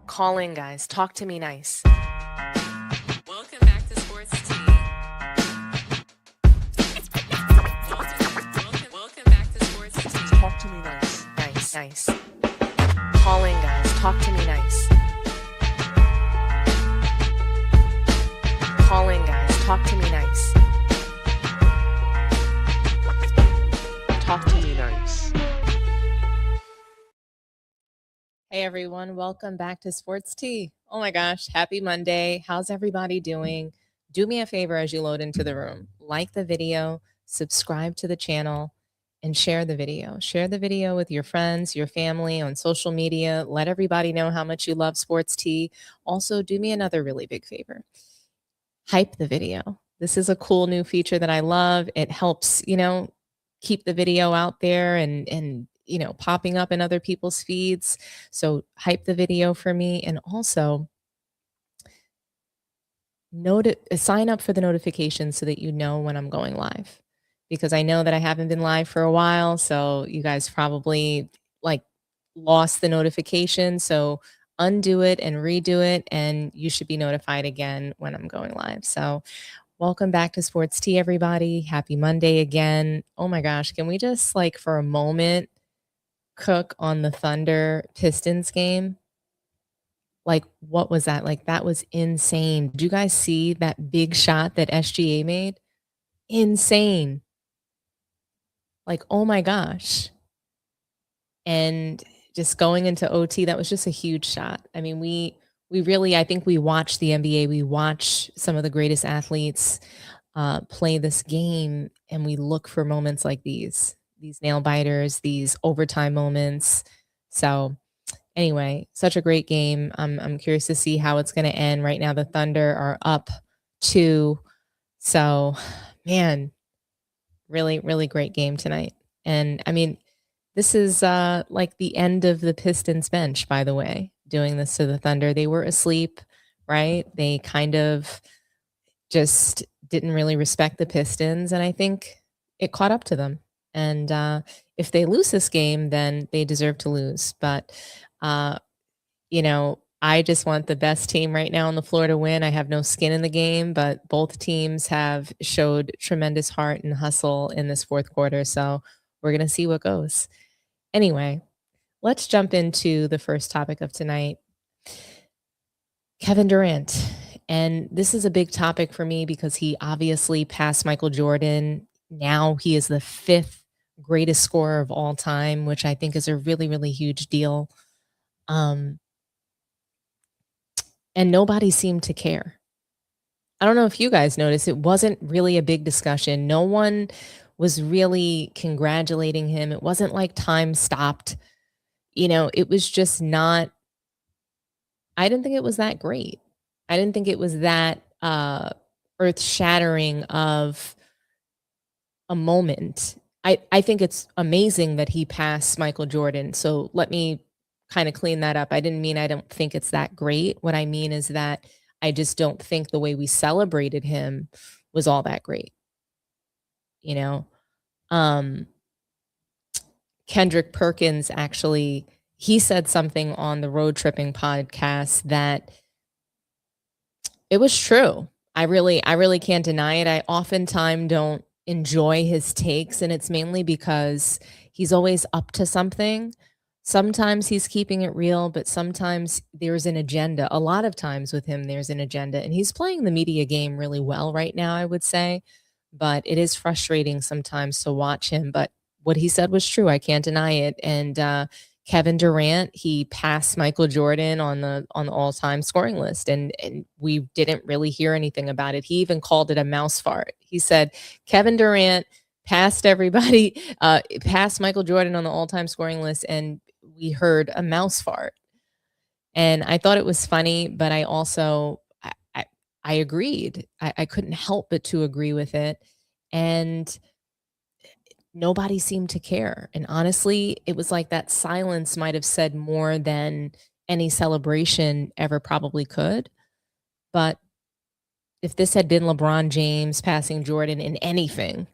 Call in, guys. Talk to me nice. Welcome back to Sports Tea. Welcome back to Sports Tea. Talk to me nice. Nice. Call in, guys. Talk to me nice. Call in, guys. Talk to me nice. Talk to me nice. Hey everyone, welcome back to Sports Tea. Oh my gosh, happy Monday. How's everybody doing? Do me a favor as you load into the room. Like the video, subscribe to the channel, and share the video. Share the video with your friends, your family on social media. Let everybody know how much you love Sports Tea. Also, do me another really big favor. Hype the video. This is a cool new feature that I love. It helps, keep the video out there and popping up in other people's feeds. So hype the video for me, and also sign up for the notifications so that you know when I'm going live, because I know that I haven't been live for a while. So you guys probably lost the notification. So undo it and redo it, and you should be notified again when I'm going live. So welcome back to Sports Tea, everybody. Happy Monday again. Oh my gosh, can we just for a moment cook on the Thunder Pistons game? What was that? That was insane. Did you guys see that big shot that SGA made? Insane. Oh my gosh. And just going into OT, that was just a huge shot. I mean, we really, I think we watch the NBA. We watch some of the greatest athletes play this game, and we look for moments like these nail biters, these overtime moments. So anyway, such a great game. I'm curious to see how it's going to end. Right now, the Thunder are up 2. So, man, really, really great game tonight. And I mean, this is the end of the Pistons bench, by the way, doing this to the Thunder. They were asleep, right? They kind of just didn't really respect the Pistons, and I think it caught up to them. And if they lose this game, then they deserve to lose. But, I just want the best team right now on the floor to win. I have no skin in the game, but both teams have showed tremendous heart and hustle in this fourth quarter. So we're going to see what goes. Anyway, let's jump into the first topic of tonight. Kevin Durant. And this is a big topic for me because he obviously passed Michael Jordan. Now he is the 5th greatest scorer of all time, which I think is a really, really huge deal. And nobody seemed to care. I don't know if you guys noticed, it wasn't really a big discussion. No one was really congratulating him. It wasn't like time stopped. It was just not, I didn't think it was that great. I didn't think it was that earth-shattering of a moment. I think it's amazing that he passed Michael Jordan. So let me kind of clean that up. I didn't mean I don't think it's that great. What I mean is that I just don't think the way we celebrated him was all that great. Kendrick Perkins, actually, he said something on the Road Tripping podcast that it was true. I really can't deny it. I oftentimes don't enjoy his takes, and it's mainly because he's always up to something. Sometimes he's keeping it real, but sometimes there's an agenda. A lot of times with him, there's an agenda, and he's playing the media game really well right now, I would say. But it is frustrating sometimes to watch him. But what he said was true. I can't deny it. And Kevin Durant, he passed Michael Jordan on the all-time scoring list, and we didn't really hear anything about it. He even called it a mouse fart. He said Kevin Durant passed everybody, passed Michael Jordan on the all-time scoring list, and we heard a mouse fart. And I thought it was funny, but I also I agreed. I couldn't help but to agree with it. And nobody seemed to care. And honestly, it was like that silence might have said more than any celebration ever probably could. But if this had been LeBron James passing Jordan in anything,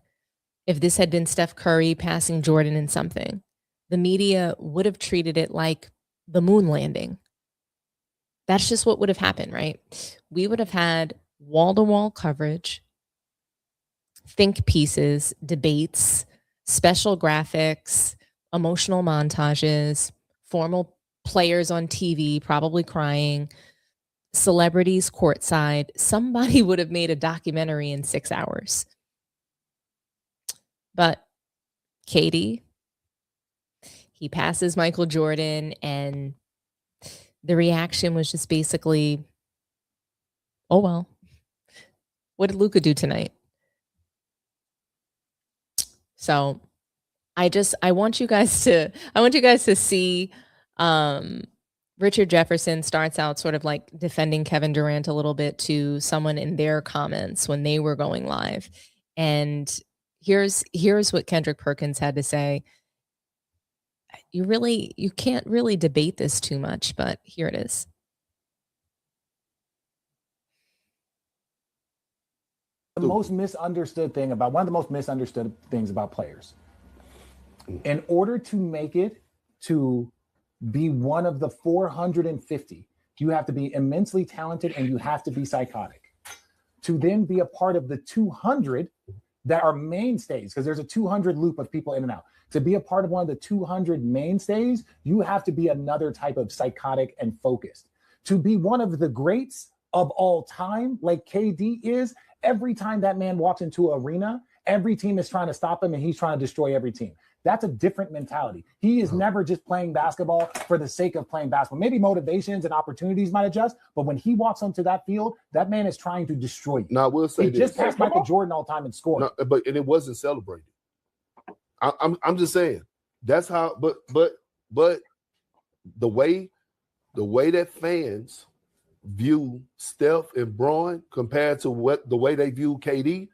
if this had been Steph Curry passing Jordan in something, the media would have treated it like the moon landing. That's just what would have happened, right? We would have had wall-to-wall coverage, think pieces, debates, special graphics, emotional montages, formal players on TV probably crying, celebrities courtside. Somebody would have made a documentary in 6 hours. But Katie, he passes Michael Jordan, and the reaction was just basically, oh well. What did Luka do tonight? So I want you guys to see Richard Jefferson starts out sort of like defending Kevin Durant a little bit to someone in their comments when they were going live. And here's what Kendrick Perkins had to say. You can't really debate this too much, but here it is. One of the most misunderstood things about players. In order to make it to be one of the 450, you have to be immensely talented and you have to be psychotic. To then be a part of the 200 that are mainstays, because there's a 200 loop of people in and out. To be a part of one of the 200 mainstays, you have to be another type of psychotic and focused. To be one of the greats of all time, like KD is, every time that man walks into an arena, every team is trying to stop him and he's trying to destroy every team. That's a different mentality. He is never just playing basketball for the sake of playing basketball. Maybe motivations and opportunities might adjust, but when he walks onto that field, that man is trying to destroy you. Now, I will say he just passed Michael Jordan all time in scoring. No, and it wasn't celebrated. I'm just saying that's how. But the way that fans view Steph and Bron compared to the way they view KD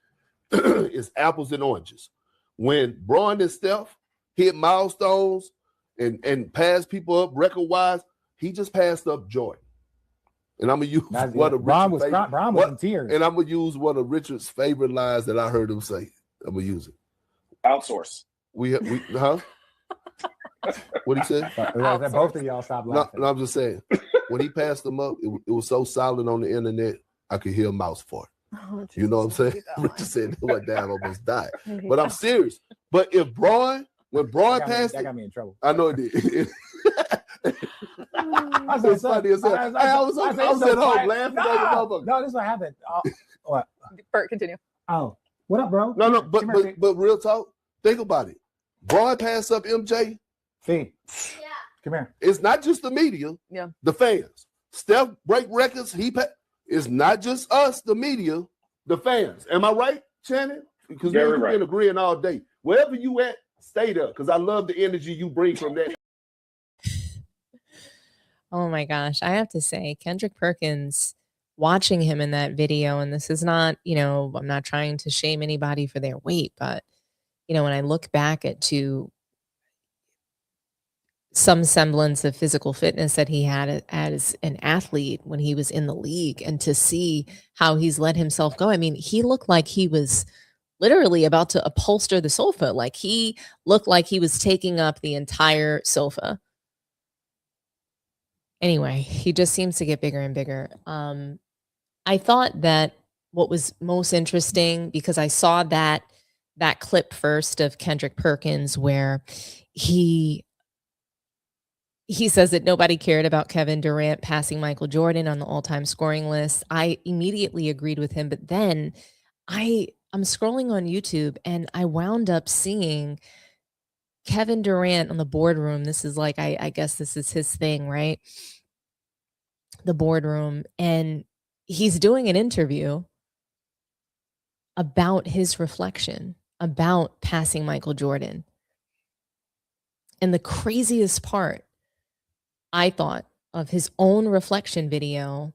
is apples and oranges. When Bron and Steph hit milestones and passed people up record-wise, he just passed up Jordan. And I'm gonna use one of Bron was in tears. And I'm gonna use one of Richard's favorite lines that I heard him say. I'm gonna use it. Outsource. We huh? What he said? Both of y'all stop laughing. No, I'm just saying. When he passed them up, it was so silent on the internet, I could hear a mouse fart. Oh, you know what I'm saying? Richard said, "What damn, almost died." But I'm serious. But when Bron passed, that got me in trouble. I know it did. It's funny as hell. I was at home laughing at the motherfucker. No, this is what happened. What? Bert, continue. Oh, what up, bro? No, but real talk. Think about it. Bron passed up MJ. Fee. Yeah. Come here. It's not just the media. Yeah. The fans. Steph break records. It's not just us, the media, the fans. Am I right, Shannon? Because we've been agreeing all day. Wherever you at, stay there. Because I love the energy you bring from that. Oh my gosh. I have to say, Kendrick Perkins, watching him in that video, and this is not, I'm not trying to shame anybody for their weight, but, when I look back to some semblance of physical fitness that he had as an athlete when he was in the league, and to see how he's let himself go. I mean, he looked like he was literally about to upholster the sofa. Like he looked like he was taking up the entire sofa. Anyway, he just seems to get bigger and bigger. I thought that what was most interesting, because I saw that clip first of Kendrick Perkins where he says that nobody cared about Kevin Durant passing Michael Jordan on the all-time scoring list. I immediately agreed with him, but then I'm scrolling on YouTube and I wound up seeing Kevin Durant on the boardroom. This is like, I guess this is his thing, right? The boardroom. And he's doing an interview about his reflection, about passing Michael Jordan. And the craziest part, I thought, of his own reflection video,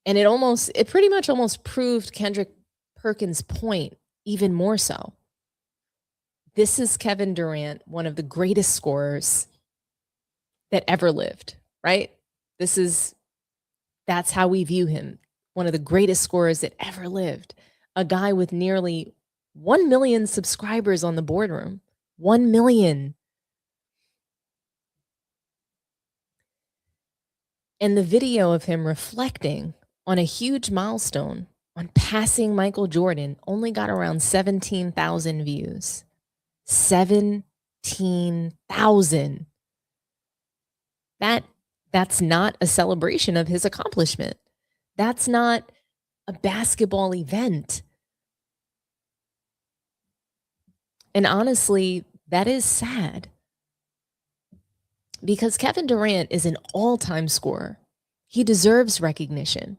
and it pretty much almost proved Kendrick Perkins' point even more so. This is Kevin Durant, one of the greatest scorers that ever lived, right? That's how we view him. One of the greatest scorers that ever lived. A guy with nearly 1 million subscribers on the boardroom. 1 million. And the video of him reflecting on a huge milestone on passing Michael Jordan only got around 17,000 views. 17,000. That's not a celebration of his accomplishment. That's not a basketball event. And honestly, that is sad. Because Kevin Durant is an all-time scorer. He deserves recognition.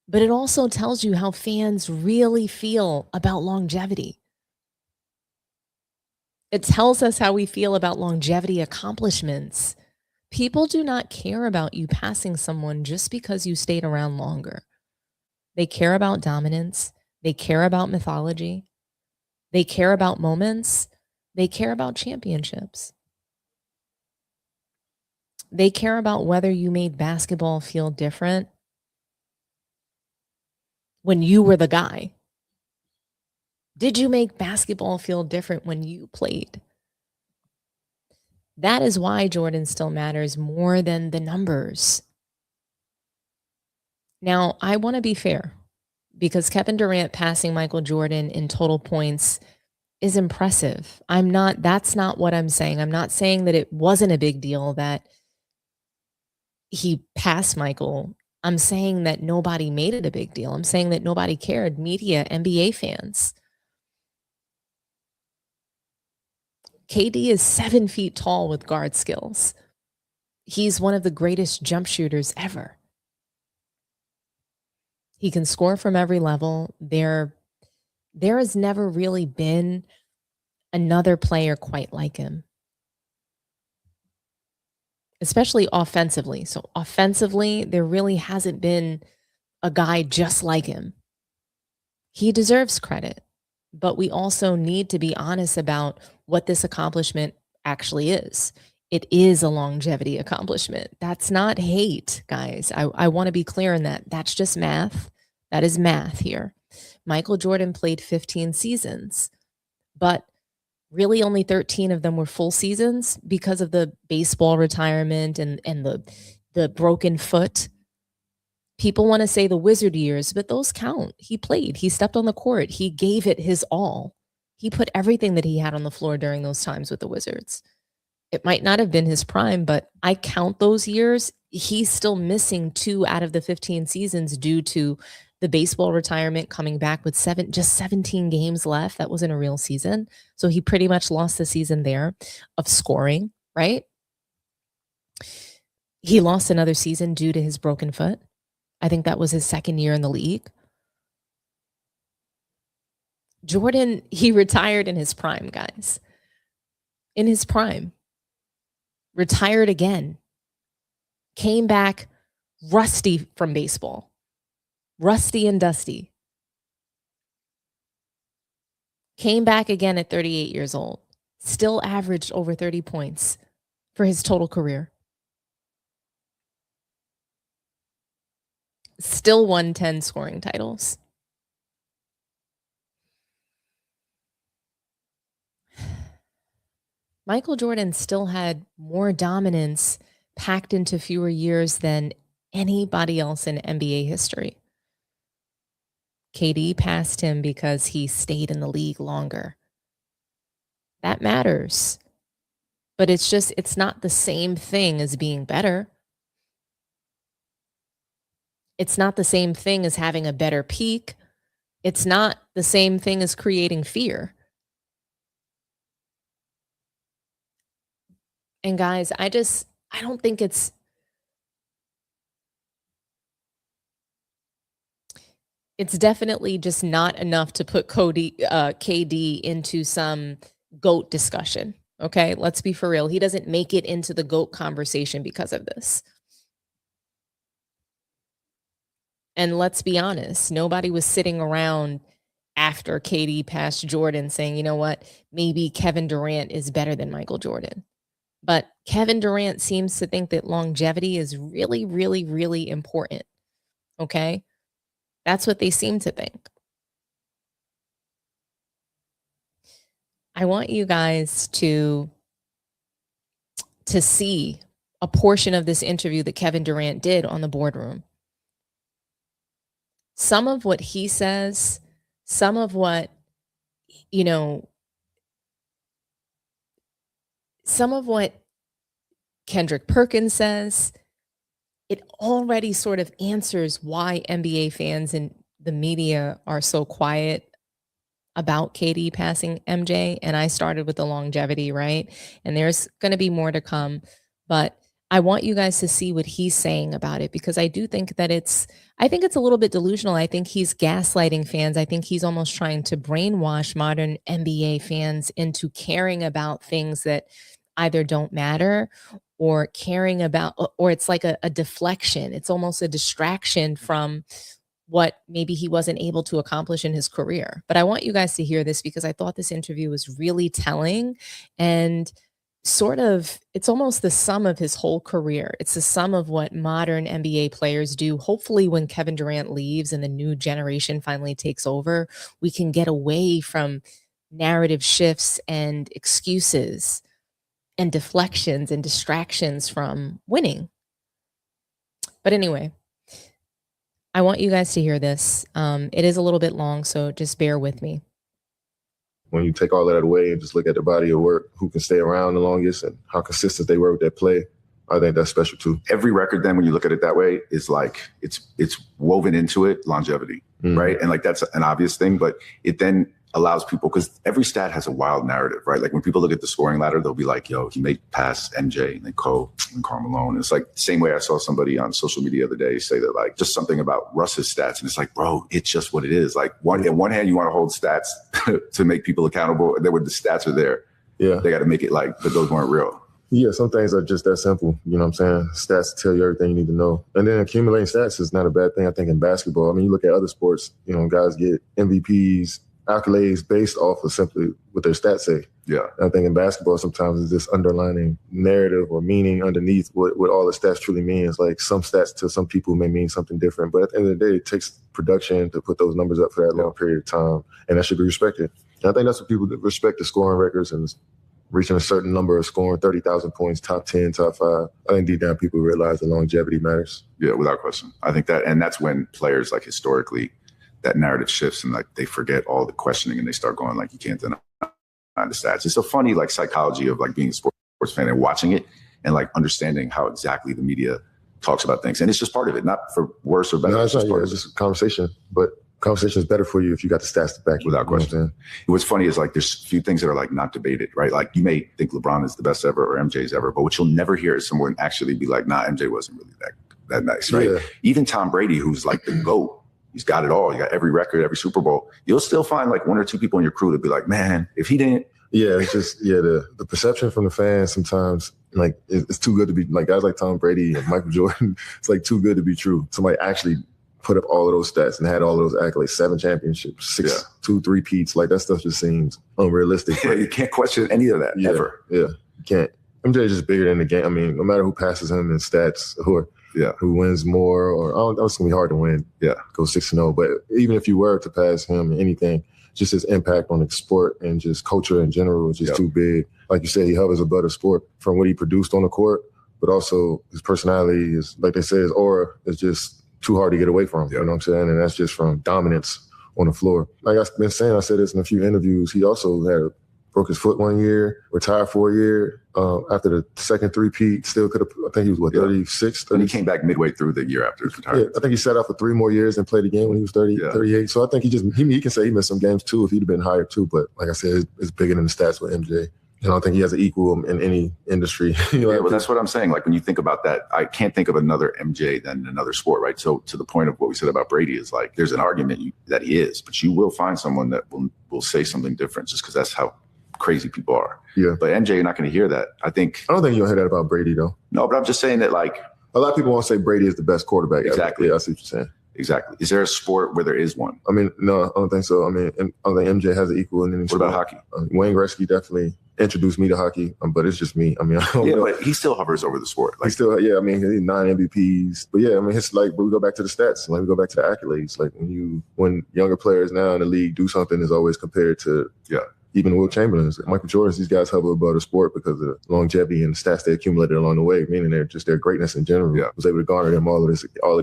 But it also tells you how fans really feel about longevity. It tells us how we feel about longevity accomplishments. People do not care about you passing someone just because you stayed around longer. They care about dominance. They care about mythology. They care about moments. They care about championships. They care about whether you made basketball feel different when you were the guy. Did you make basketball feel different when you played? That is why Jordan still matters more than the numbers. Now, I want to be fair because Kevin Durant passing Michael Jordan in total points is impressive. That's not what I'm saying. I'm not saying that it wasn't a big deal that he passed Michael. I'm saying that nobody made it a big deal. I'm saying that nobody cared. Media, NBA fans. KD is 7 feet tall with guard skills. He's one of the greatest jump shooters ever. He can score from every level. There has never really been another player quite like him, especially offensively. So offensively, there really hasn't been a guy just like him. He deserves credit, but we also need to be honest about what this accomplishment actually is. It is a longevity accomplishment. That's not hate, guys. I want to be clear in that. That's just math. That is math here. Michael Jordan played 15 seasons, but really only 13 of them were full seasons because of the baseball retirement and the broken foot. People want to say the Wizard years, but those count. He played. He stepped on the court. He gave it his all. He put everything that he had on the floor during those times with the Wizards. It might not have been his prime, but I count those years. He's still missing 2 out of the 15 seasons due to the baseball retirement, coming back with just 17 games left. That wasn't a real season. So he pretty much lost the season there of scoring, right? He lost another season due to his broken foot. I think that was his second year in the league. Jordan, he retired in his prime, guys. In his prime. Retired again. Came back rusty from baseball. Rusty and dusty. Came back again at 38 years old. Still averaged over 30 points for his total career. Still won 10 scoring titles. Michael Jordan still had more dominance packed into fewer years than anybody else in NBA history. KD passed him because he stayed in the league longer. That matters. But it's not the same thing as being better. It's not the same thing as having a better peak. It's not the same thing as creating fear. And guys, I don't think it's definitely just not enough to put KD into some GOAT discussion. Okay, let's be for real. He doesn't make it into the GOAT conversation because of this. And let's be honest, nobody was sitting around after KD passed Jordan saying, you know what, maybe Kevin Durant is better than Michael Jordan. But Kevin Durant seems to think that longevity is really, really, really important. Okay? That's what they seem to think. I want you guys to see a portion of this interview that Kevin Durant did on the boardroom. Some of what he says, some of what, you know, some of what Kendrick Perkins says, it already sort of answers why NBA fans and the media are so quiet about KD passing MJ. And I started with the longevity, right? And there's going to be more to come. But I want you guys to see what he's saying about it, because I do think that I think it's a little bit delusional. I think he's gaslighting fans. I think he's almost trying to brainwash modern NBA fans into caring about things that either don't matter or caring about, or it's like a deflection. It's almost a distraction from what maybe he wasn't able to accomplish in his career. But I want you guys to hear this, because I thought this interview was really telling, and sort of, it's almost the sum of his whole career. It's the sum of what modern NBA players do. Hopefully when Kevin Durant leaves and the new generation finally takes over, we can get away from narrative shifts and excuses and deflections and distractions from winning. But anyway, I want you guys to hear this. It is a little bit long, so just bear with me. When you take all that away and just look at the body of work, who can stay around the longest and how consistent they were with their play, I think that's special too. Every record, then, when you look at it that way, is like it's woven into it longevity, right? And like that's an obvious thing, but it then allows people, because every stat has a wild narrative, right? Like when people look at the scoring ladder, they'll be like, yo, he made past MJ and then Cole and Karl Malone. It's like the same way I saw somebody on social media the other day say that, like, just something about Russ's stats. And it's like, bro, it's just what it is. Like on one hand, you want to hold stats to make people accountable. And then when the stats are there, they got to make it like, but those weren't real. Yeah, some things are just that simple. You know what I'm saying? Stats tell you everything you need to know. And then accumulating stats is not a bad thing, I think, in basketball. I mean, you look at other sports, you know, guys get MVPs, accolades based off of simply what their stats say. Yeah. I think in basketball, sometimes it's this underlining narrative or meaning underneath what all the stats truly means. Like some stats to some people may mean something different, but at the end of the day, it takes production to put those numbers up for that long period of time, and that should be respected. And I think that's what people respect, the scoring records and reaching a certain number of scoring, 30,000 points, top 10, top 5. I think deep down people realize the longevity matters. Yeah, without question. I think that, and that's when players, like, historically, that narrative shifts and like they forget all the questioning and they start going like, you can't deny the stats. It's a funny like psychology of like being a sports fan and watching it and like understanding how exactly the media talks about things. And it's just part of it, not for worse or better. No, it's just part of it. It's just a conversation, but conversation is better for you if you got the stats to back you. Without question. What's funny is like there's a few things that are like not debated, right? Like you may think LeBron is the best ever or MJ's ever, but what you'll never hear is someone actually be like, nah, MJ wasn't really that nice, right? Yeah. Even Tom Brady, who's like the GOAT, he's got it all. You got every record, every Super Bowl. You'll still find like one or two people in your crew that be like, man, if he didn't. Yeah, it's just, the perception from the fans sometimes, like, it's too good to be, like, guys like Tom Brady and Michael Jordan, it's like too good to be true. Somebody actually put up all of those stats and had all of those accolades, 7 championships, 2, 3 peats. Like, that stuff just seems unrealistic. Yeah, you can't question any of that, ever. Yeah, you can't. MJ is just bigger than the game. I mean, no matter who passes him in stats or who wins more, or it's going to be hard to win. Yeah, go 6-0. But even if you were to pass him in anything, just his impact on the sport and just culture in general is just too big. Like you said, he hovers above the sport from what he produced on the court, but also his personality is, like they say, his aura is just too hard to get away from. You know what I'm saying? And that's just from dominance on the floor. Like I've been saying, I said this in a few interviews, he also broke his foot one year, retired for a year. After the second three-peat, still could have, I think he was, 36? And he came back midway through the year after his retirement. Yeah, I think he sat out for 3 more years and played again when he was 38. So I think he can say he missed some games too if he'd have been hired too. But like I said, it's bigger than the stats with MJ. I don't think he has an equal in any industry. Well, that's what I'm saying. Like when you think about that, I can't think of another MJ than another sport, right? So to the point of what we said about Brady is like, there's an argument that he is, but you will find someone that will say something different just because that's how crazy people are. Yeah. But MJ, you're not going to hear that. I don't think you'll hear that about Brady though. No, but I'm just saying that like a lot of people won't say Brady is the best quarterback. Exactly. I see what you're saying. Exactly. Is there a sport where there is one? I mean, no, I don't think so. I mean, I don't think MJ has an equal in any sport. What about hockey? Wayne Gretzky definitely introduced me to hockey, but it's just me. I mean, I don't know. But he still hovers over the sport. Like, he still, I mean, he 9 MVPs. But yeah, I mean, it's like, but we go back to the stats. Like, we go back to the accolades. Like, when younger players now in the league do something, is always compared to, even Will Chamberlain's, Michael Jordan's, these guys hover above the sport because of the longevity and the stats they accumulated along the way, meaning their greatness in general was able to garner them all of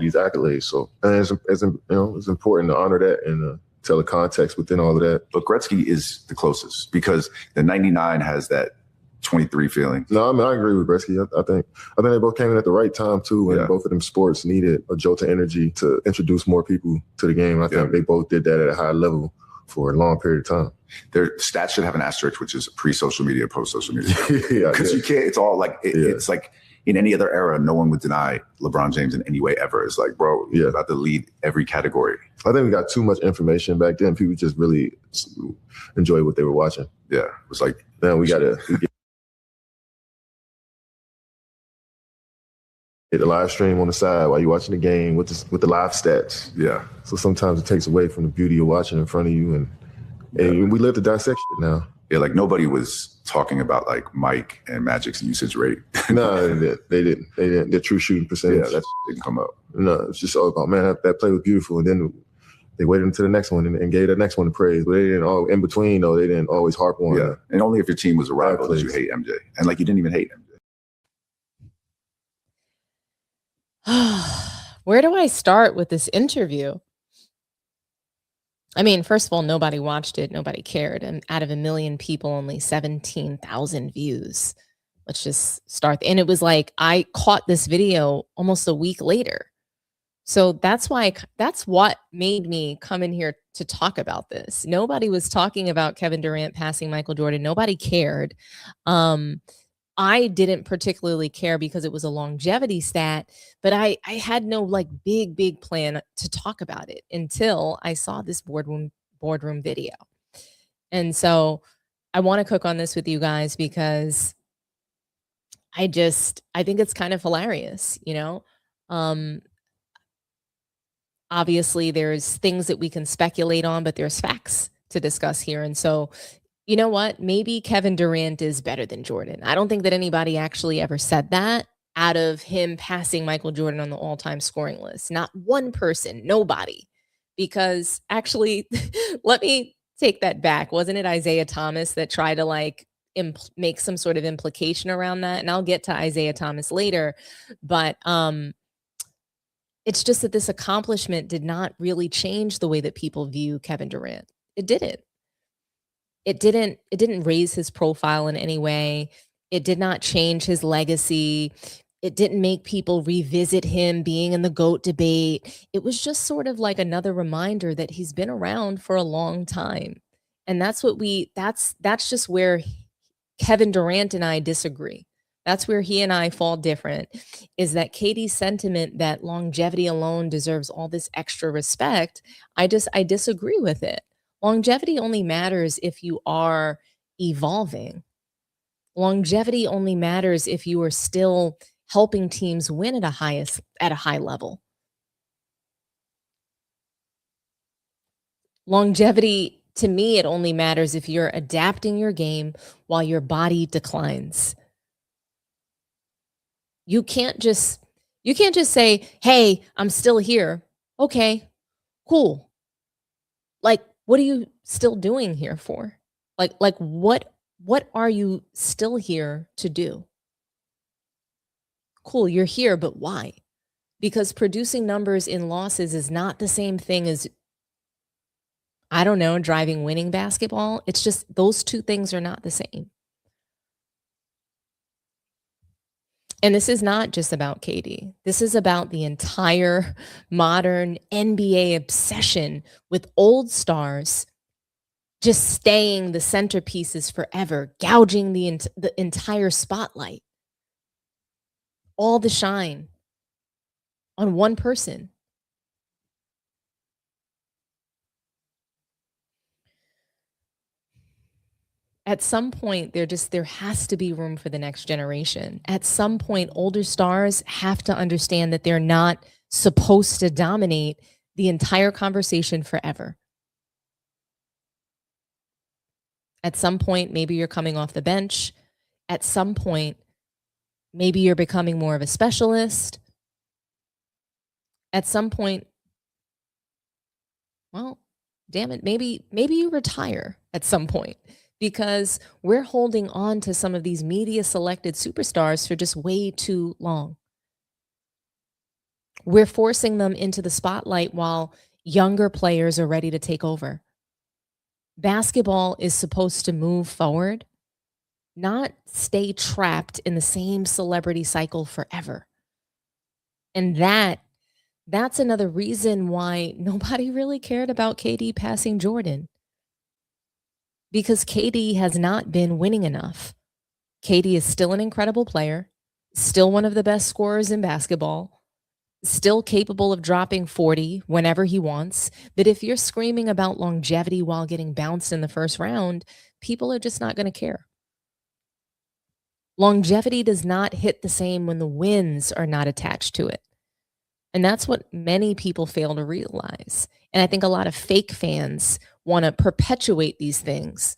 these accolades. So and it's important to honor that and tell the context within all of that. But Gretzky is the closest because the 99 has that 23 feeling. No, I mean, I agree with Gretzky. I think they both came in at the right time too, and both of them sports needed a jolt of energy to introduce more people to the game. I think they both did that at a high level for a long period of time. Their stats should have an asterisk, which is pre-social media, post-social media. Because you can't, it's all like, it's like in any other era, no one would deny LeBron James in any way ever. It's like, bro, you're about to lead every category. I think we got too much information back then. People just really enjoyed what they were watching. Yeah. It was like, now we got to get the live stream on the side while you're watching the game with the live stats. Yeah. So sometimes it takes away from the beauty of watching in front of you. And we live to dissect shit now. Yeah, like nobody was talking about like Mike and Magic's usage rate. No, they didn't. Their true shooting percentage. Yeah, that didn't come up. No, it's just all about, man, that play was beautiful. And then they waited until the next one and gave the next one the praise. But they didn't all in between though. They didn't always harp on. Yeah, and only if your team was a rival did you hate MJ, and like you didn't even hate MJ. Where do I start with this interview? I mean, first of all, nobody watched it. Nobody cared. And out of 1 million people, only 17,000 views. Let's just start. And it was like, I caught this video almost a week later. So that's what made me come in here to talk about this. Nobody was talking about Kevin Durant passing Michael Jordan. Nobody cared. I didn't particularly care because it was a longevity stat, but I had no like big plan to talk about it until I saw this boardroom video. And so I want to cook on this with you guys because I think it's kind of hilarious, you know? Obviously there's things that we can speculate on, but there's facts to discuss here. And so you know what? Maybe Kevin Durant is better than Jordan. I don't think that anybody actually ever said that out of him passing Michael Jordan on the all-time scoring list. Not one person, nobody. Because actually, let me take that back. Wasn't it Isiah Thomas that tried to like make some sort of implication around that? And I'll get to Isiah Thomas later. But it's just that this accomplishment did not really change the way that people view Kevin Durant. It didn't. It didn't raise his profile in any way. It did not change his legacy. It didn't make people revisit him being in the GOAT debate. It was just sort of like another reminder that he's been around for a long time. And that's just where Kevin Durant and I disagree. That's where he and I fall different, is that Katie's sentiment that longevity alone deserves all this extra respect. I disagree with it. Longevity only matters if you are evolving. Longevity only matters if you are still helping teams win at a high level. Longevity, to me, it only matters if you're adapting your game while your body declines. You can't just say, "Hey, I'm still here." Okay, cool. Like, what are you still doing here for? Like what are you still here to do? Cool, you're here, but why? Because producing numbers in losses is not the same thing as, I don't know, driving winning basketball. It's just those two things are not the same. And this is not just about KD. This is about the entire modern NBA obsession with old stars just staying the centerpieces forever, gouging the entire spotlight, all the shine on one person. At some point, there has to be room for the next generation. At some point, older stars have to understand that they're not supposed to dominate the entire conversation forever. At some point, maybe you're coming off the bench. At some point, maybe you're becoming more of a specialist. At some point, well, damn it, maybe you retire at some point. because we're holding on to some of these media selected superstars for just way too long. We're forcing them into the spotlight while younger players are ready to take over. Basketball is supposed to move forward, not stay trapped in the same celebrity cycle forever. And that's another reason why nobody really cared about KD passing Jordan. Because KD has not been winning enough. KD is still an incredible player, still one of the best scorers in basketball, still capable of dropping 40 whenever he wants. But if you're screaming about longevity while getting bounced in the first round, people are just not going to care. Longevity does not hit the same when the wins are not attached to it. And that's what many people fail to realize. And I think a lot of fake fans want to perpetuate these things.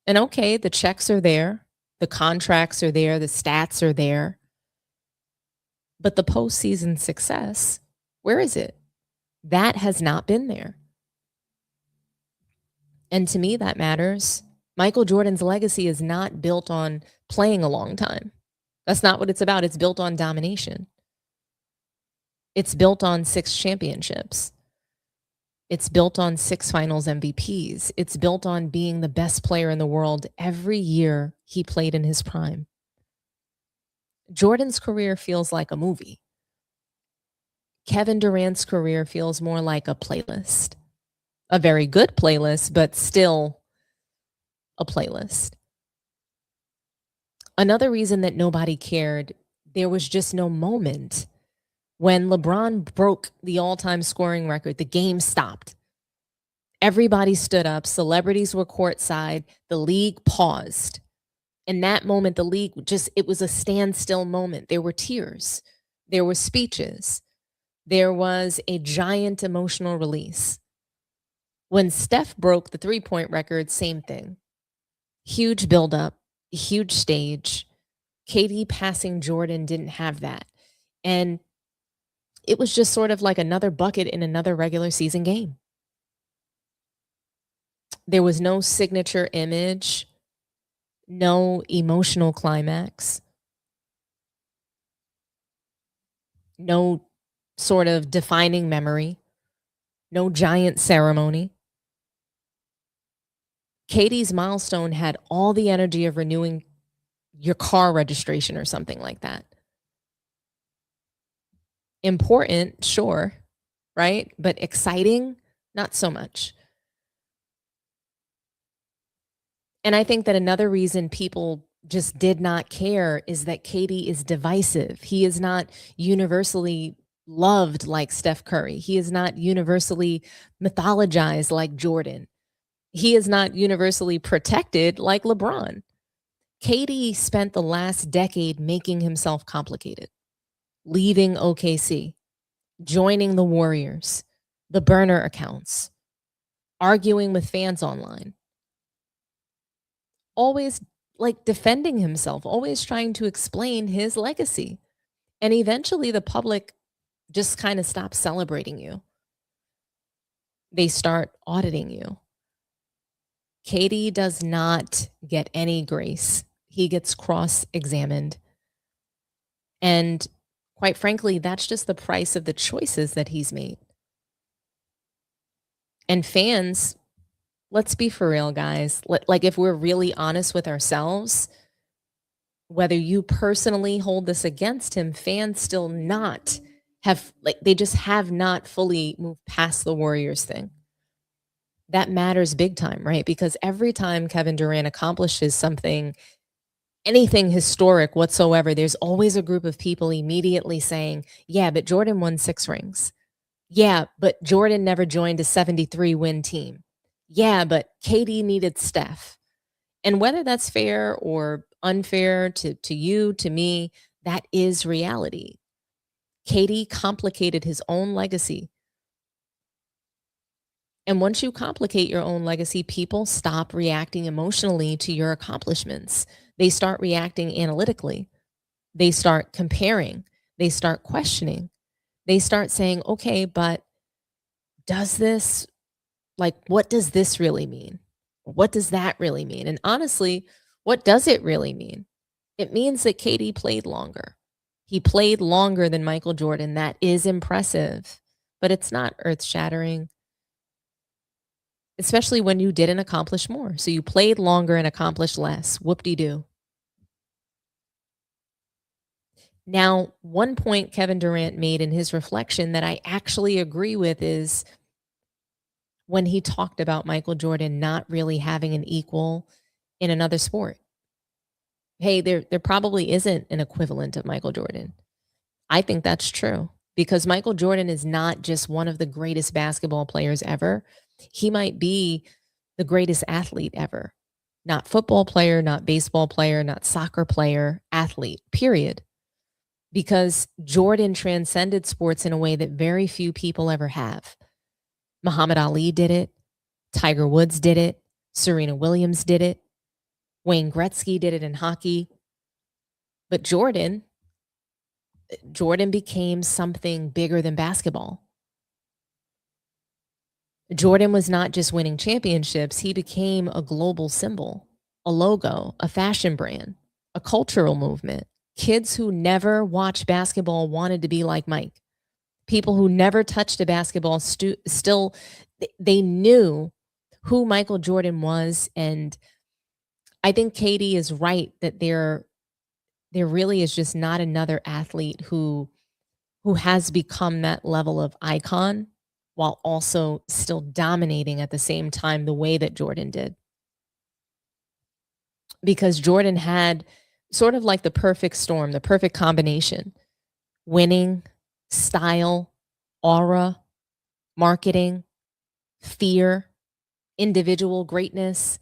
And okay, the checks are there, the contracts are there, the stats are there. But the postseason success, where is it? That has not been there. And to me, that matters. Michael Jordan's legacy is not built on playing a long time. That's not what it's about. It's built on domination. It's built on 6 championships. It's built on 6 finals MVPs. It's built on being the best player in the world every year he played in his prime. Jordan's career feels like a movie. Kevin Durant's career feels more like a playlist. A very good playlist, but still a playlist. Another reason that nobody cared, there was just no moment. When LeBron broke the all-time scoring record, the game stopped. Everybody stood up. Celebrities were courtside. The league paused. In that moment, the league it was a standstill moment. There were tears. There were speeches. There was a giant emotional release. When Steph broke the three-point record, same thing. Huge buildup, huge stage. KD passing Jordan didn't have that. And it was just sort of like another bucket in another regular season game. There was no signature image, no emotional climax, no sort of defining memory, no giant ceremony. KD's milestone had all the energy of renewing your car registration or something like that. Important, sure, right? But exciting, not so much. And I think that another reason people just did not care is that KD is divisive. He is not universally loved like Steph Curry. He is not universally mythologized like Jordan. He is not universally protected like LeBron. KD spent the last decade making himself complicated. Leaving OKC, joining the Warriors, the burner accounts, arguing with fans online, always like defending himself, always trying to explain his legacy. And eventually the public just kind of stops celebrating you. They start auditing you. KD does not get any grace. He gets cross-examined. And quite frankly, that's just the price of the choices that he's made. And fans, let's be for real, guys. Like if we're really honest with ourselves, whether you personally hold this against him, fans still not have, like they just have not fully moved past the Warriors thing. That matters big time, right? Because every time Kevin Durant accomplishes something, anything historic whatsoever, there's always a group of people immediately saying, yeah, but Jordan won 6 rings. Yeah, but Jordan never joined a 73-win team. Yeah, but KD needed Steph. And whether that's fair or unfair to you, to me, that is reality. KD complicated his own legacy. And once you complicate your own legacy, people stop reacting emotionally to your accomplishments. They start reacting analytically. They start comparing. They start questioning. They start saying, okay, but does this, like, what does this really mean? What does that really mean? And honestly, what does it really mean? It means that KD played longer. He played longer than Michael Jordan. That is impressive, but it's not earth-shattering, especially when you didn't accomplish more. So you played longer and accomplished less. Whoop-de-doo. Now, one point Kevin Durant made in his reflection that I actually agree with is when he talked about Michael Jordan not really having an equal in another sport. Hey, there probably isn't an equivalent of Michael Jordan. I think that's true because Michael Jordan is not just one of the greatest basketball players ever. He might be the greatest athlete ever. Not football player, not baseball player, not soccer player, athlete, period. Because Jordan transcended sports in a way that very few people ever have. Muhammad Ali did it. Tiger Woods did it. Serena Williams did it. Wayne Gretzky did it in hockey. But Jordan became something bigger than basketball. Jordan was not just winning championships. He became a global symbol, a logo, a fashion brand, a cultural movement. Kids who never watched basketball wanted to be like Mike. People who never touched a basketball still, they knew who Michael Jordan was. And I think KD is right that there really is just not another athlete who has become that level of icon while also still dominating at the same time the way that Jordan did. Because Jordan had sort of like the perfect storm, the perfect combination: winning, style, aura, marketing, fear, individual greatness,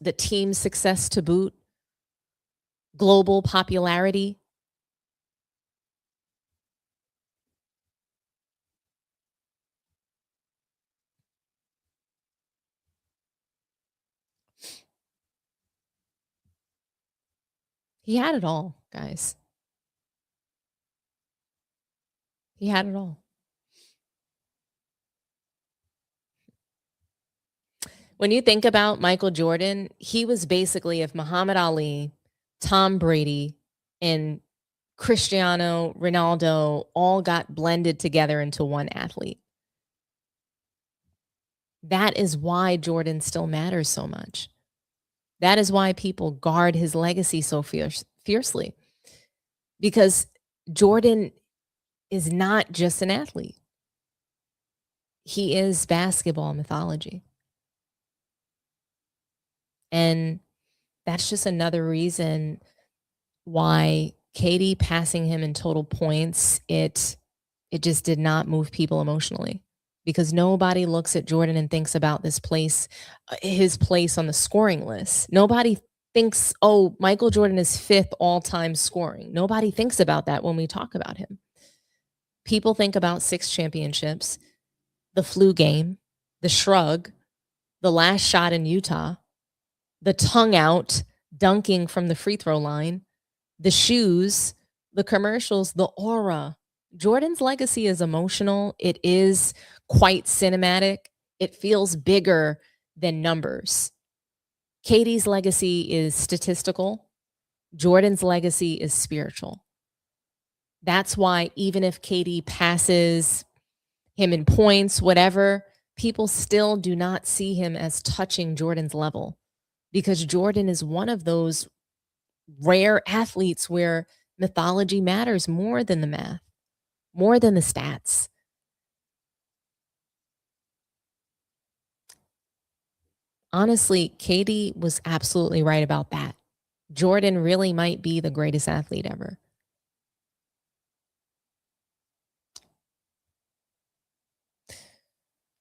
the team success to boot, global popularity. He had it all, guys. He had it all. When you think about Michael Jordan, he was basically if Muhammad Ali, Tom Brady, and Cristiano Ronaldo all got blended together into one athlete. That is why Jordan still matters so much. That is why people guard his legacy so fiercely. Because Jordan is not just an athlete. He is basketball mythology. And that's just another reason why KD passing him in total points, it just did not move people emotionally. Because nobody looks at Jordan and thinks about his place on the scoring list. Nobody thinks, oh, Michael Jordan is 5th all-time scoring. Nobody thinks about that when we talk about him. People think about 6 championships, the flu game, the shrug, the last shot in Utah, the tongue out, dunking from the free throw line, the shoes, the commercials, the aura. Jordan's legacy is emotional. It is quite cinematic. It feels bigger than numbers. KD's legacy is statistical. Jordan's legacy is spiritual. That's why even if KD passes him in points, whatever, people still do not see him as touching Jordan's level, because Jordan is one of those rare athletes where mythology matters more than the math, more than the stats. Honestly, KD was absolutely right about that. Jordan really might be the greatest athlete ever.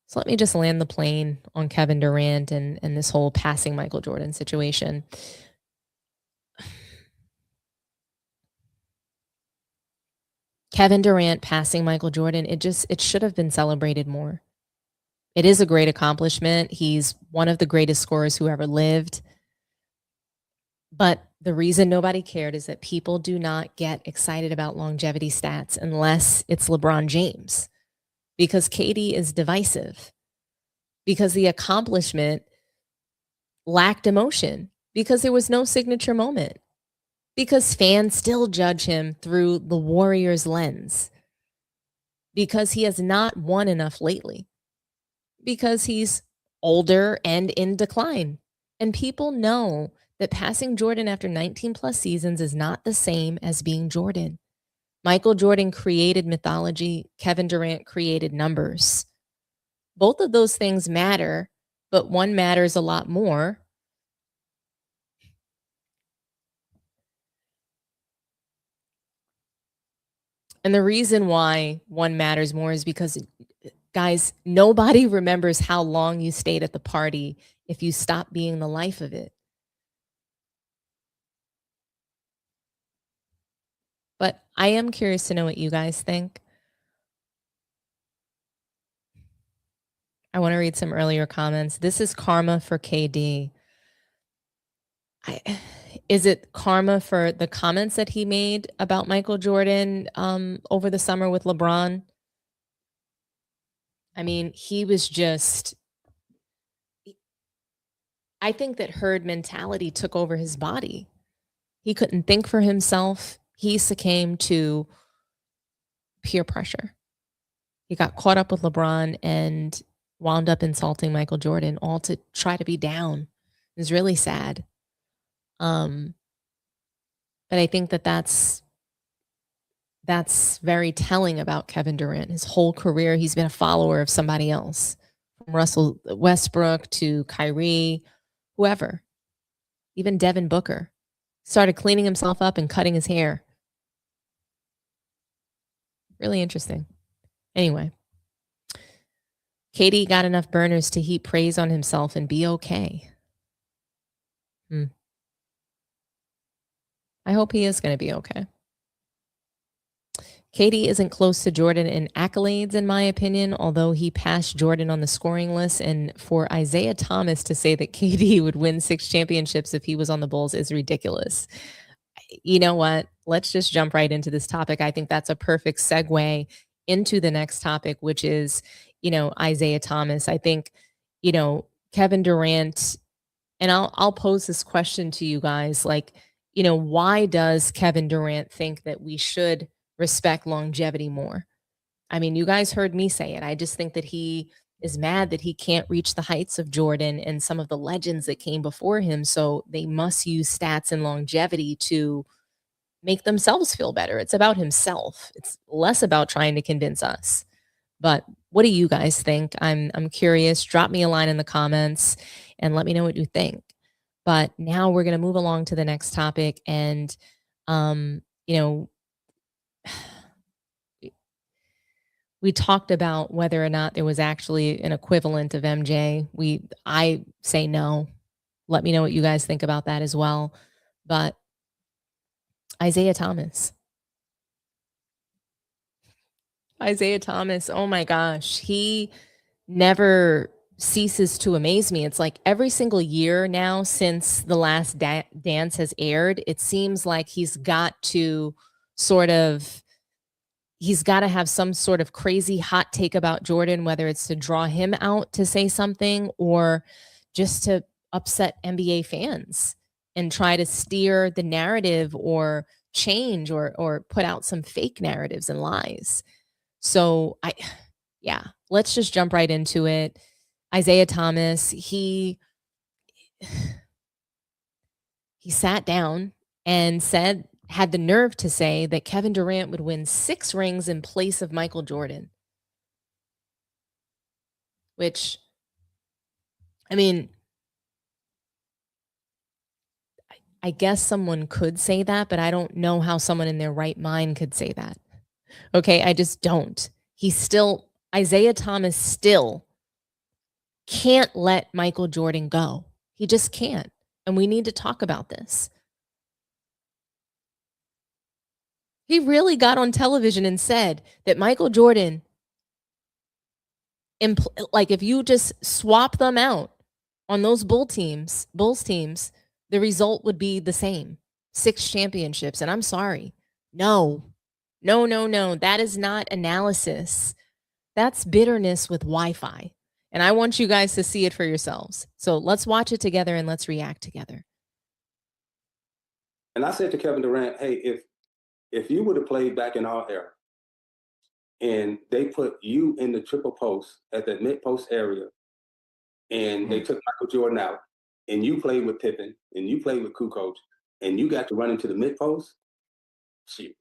So let me just land the plane on Kevin Durant and this whole passing Michael Jordan situation. Kevin Durant passing Michael Jordan, it should have been celebrated more. It is a great accomplishment. He's one of the greatest scorers who ever lived. But the reason nobody cared is that people do not get excited about longevity stats unless it's LeBron James, because KD is divisive, because the accomplishment lacked emotion because there was no signature moment, because fans still judge him through the Warriors lens, because he has not won enough lately, because he's older and in decline. And people know that passing Jordan after 19 plus seasons is not the same as being Jordan. Michael Jordan created mythology. Kevin Durant created numbers. Both of those things matter, but one matters a lot more. And the reason why one matters more is because, guys, nobody remembers how long you stayed at the party if you stop being the life of it. But I am curious to know what you guys think. I want to read some earlier comments. This is karma for KD. Is it karma for the comments that he made about Michael Jordan over the summer with LeBron? I mean, he was just, I think that herd mentality took over his body. He couldn't think for himself. He succumbed to peer pressure. He got caught up with LeBron and wound up insulting Michael Jordan, all to try to be down. It was really sad. But I think that that's very telling about Kevin Durant. His whole career, he's been a follower of somebody else, from Russell Westbrook to Kyrie, whoever, even Devin Booker. Started cleaning himself up and cutting his hair. Really interesting. Anyway, KD got enough burners to heap praise on himself and be okay. I hope he is going to be okay. KD isn't close to Jordan in accolades, in my opinion, although he passed Jordan on the scoring list. And for Isiah Thomas to say that KD would win 6 championships if he was on the Bulls is ridiculous. You know what? Let's just jump right into this topic. I think that's a perfect segue into the next topic, which is, Isiah Thomas. I think, Kevin Durant, and I'll pose this question to you guys, like, why does Kevin Durant think that we should respect longevity more? I mean, you guys heard me say it. I just think that he is mad that he can't reach the heights of Jordan and some of the legends that came before him. So they must use stats and longevity to make themselves feel better. It's about himself. It's less about trying to convince us. But what do you guys think? I'm curious. Drop me a line in the comments and let me know what you think. But now we're going to move along to the next topic. And, we talked about whether or not there was actually an equivalent of MJ. I say no. Let me know what you guys think about that as well. But Isiah Thomas. Isiah Thomas, oh my gosh, he never ceases to amaze me. It's like every single year now since The Last Dance has aired, it seems like he's got to have some sort of crazy hot take about Jordan, whether it's to draw him out to say something or just to upset NBA fans and try to steer the narrative or change or put out some fake narratives and lies. So let's just jump right into it. Isiah Thomas, he sat down and had the nerve to say that Kevin Durant would win 6 rings in place of Michael Jordan. Which, I mean, I guess someone could say that, but I don't know how someone in their right mind could say that. Okay, I just don't. Isiah Thomas still can't let Michael Jordan go. He just can't. And we need to talk about this. He really got on television and said that Michael Jordan, if you just swap them out on those Bulls teams, the result would be the same. 6 championships. And I'm sorry. No. That is not analysis. That's bitterness with Wi-Fi. And I want you guys to see it for yourselves. So let's watch it together and let's react together. And I said to Kevin Durant, hey, if you would have played back in our era and they put you in the triple post at the mid post area and they took Michael Jordan out and you played with Pippen and you played with Kukoc and you got to run into the mid post, shoot.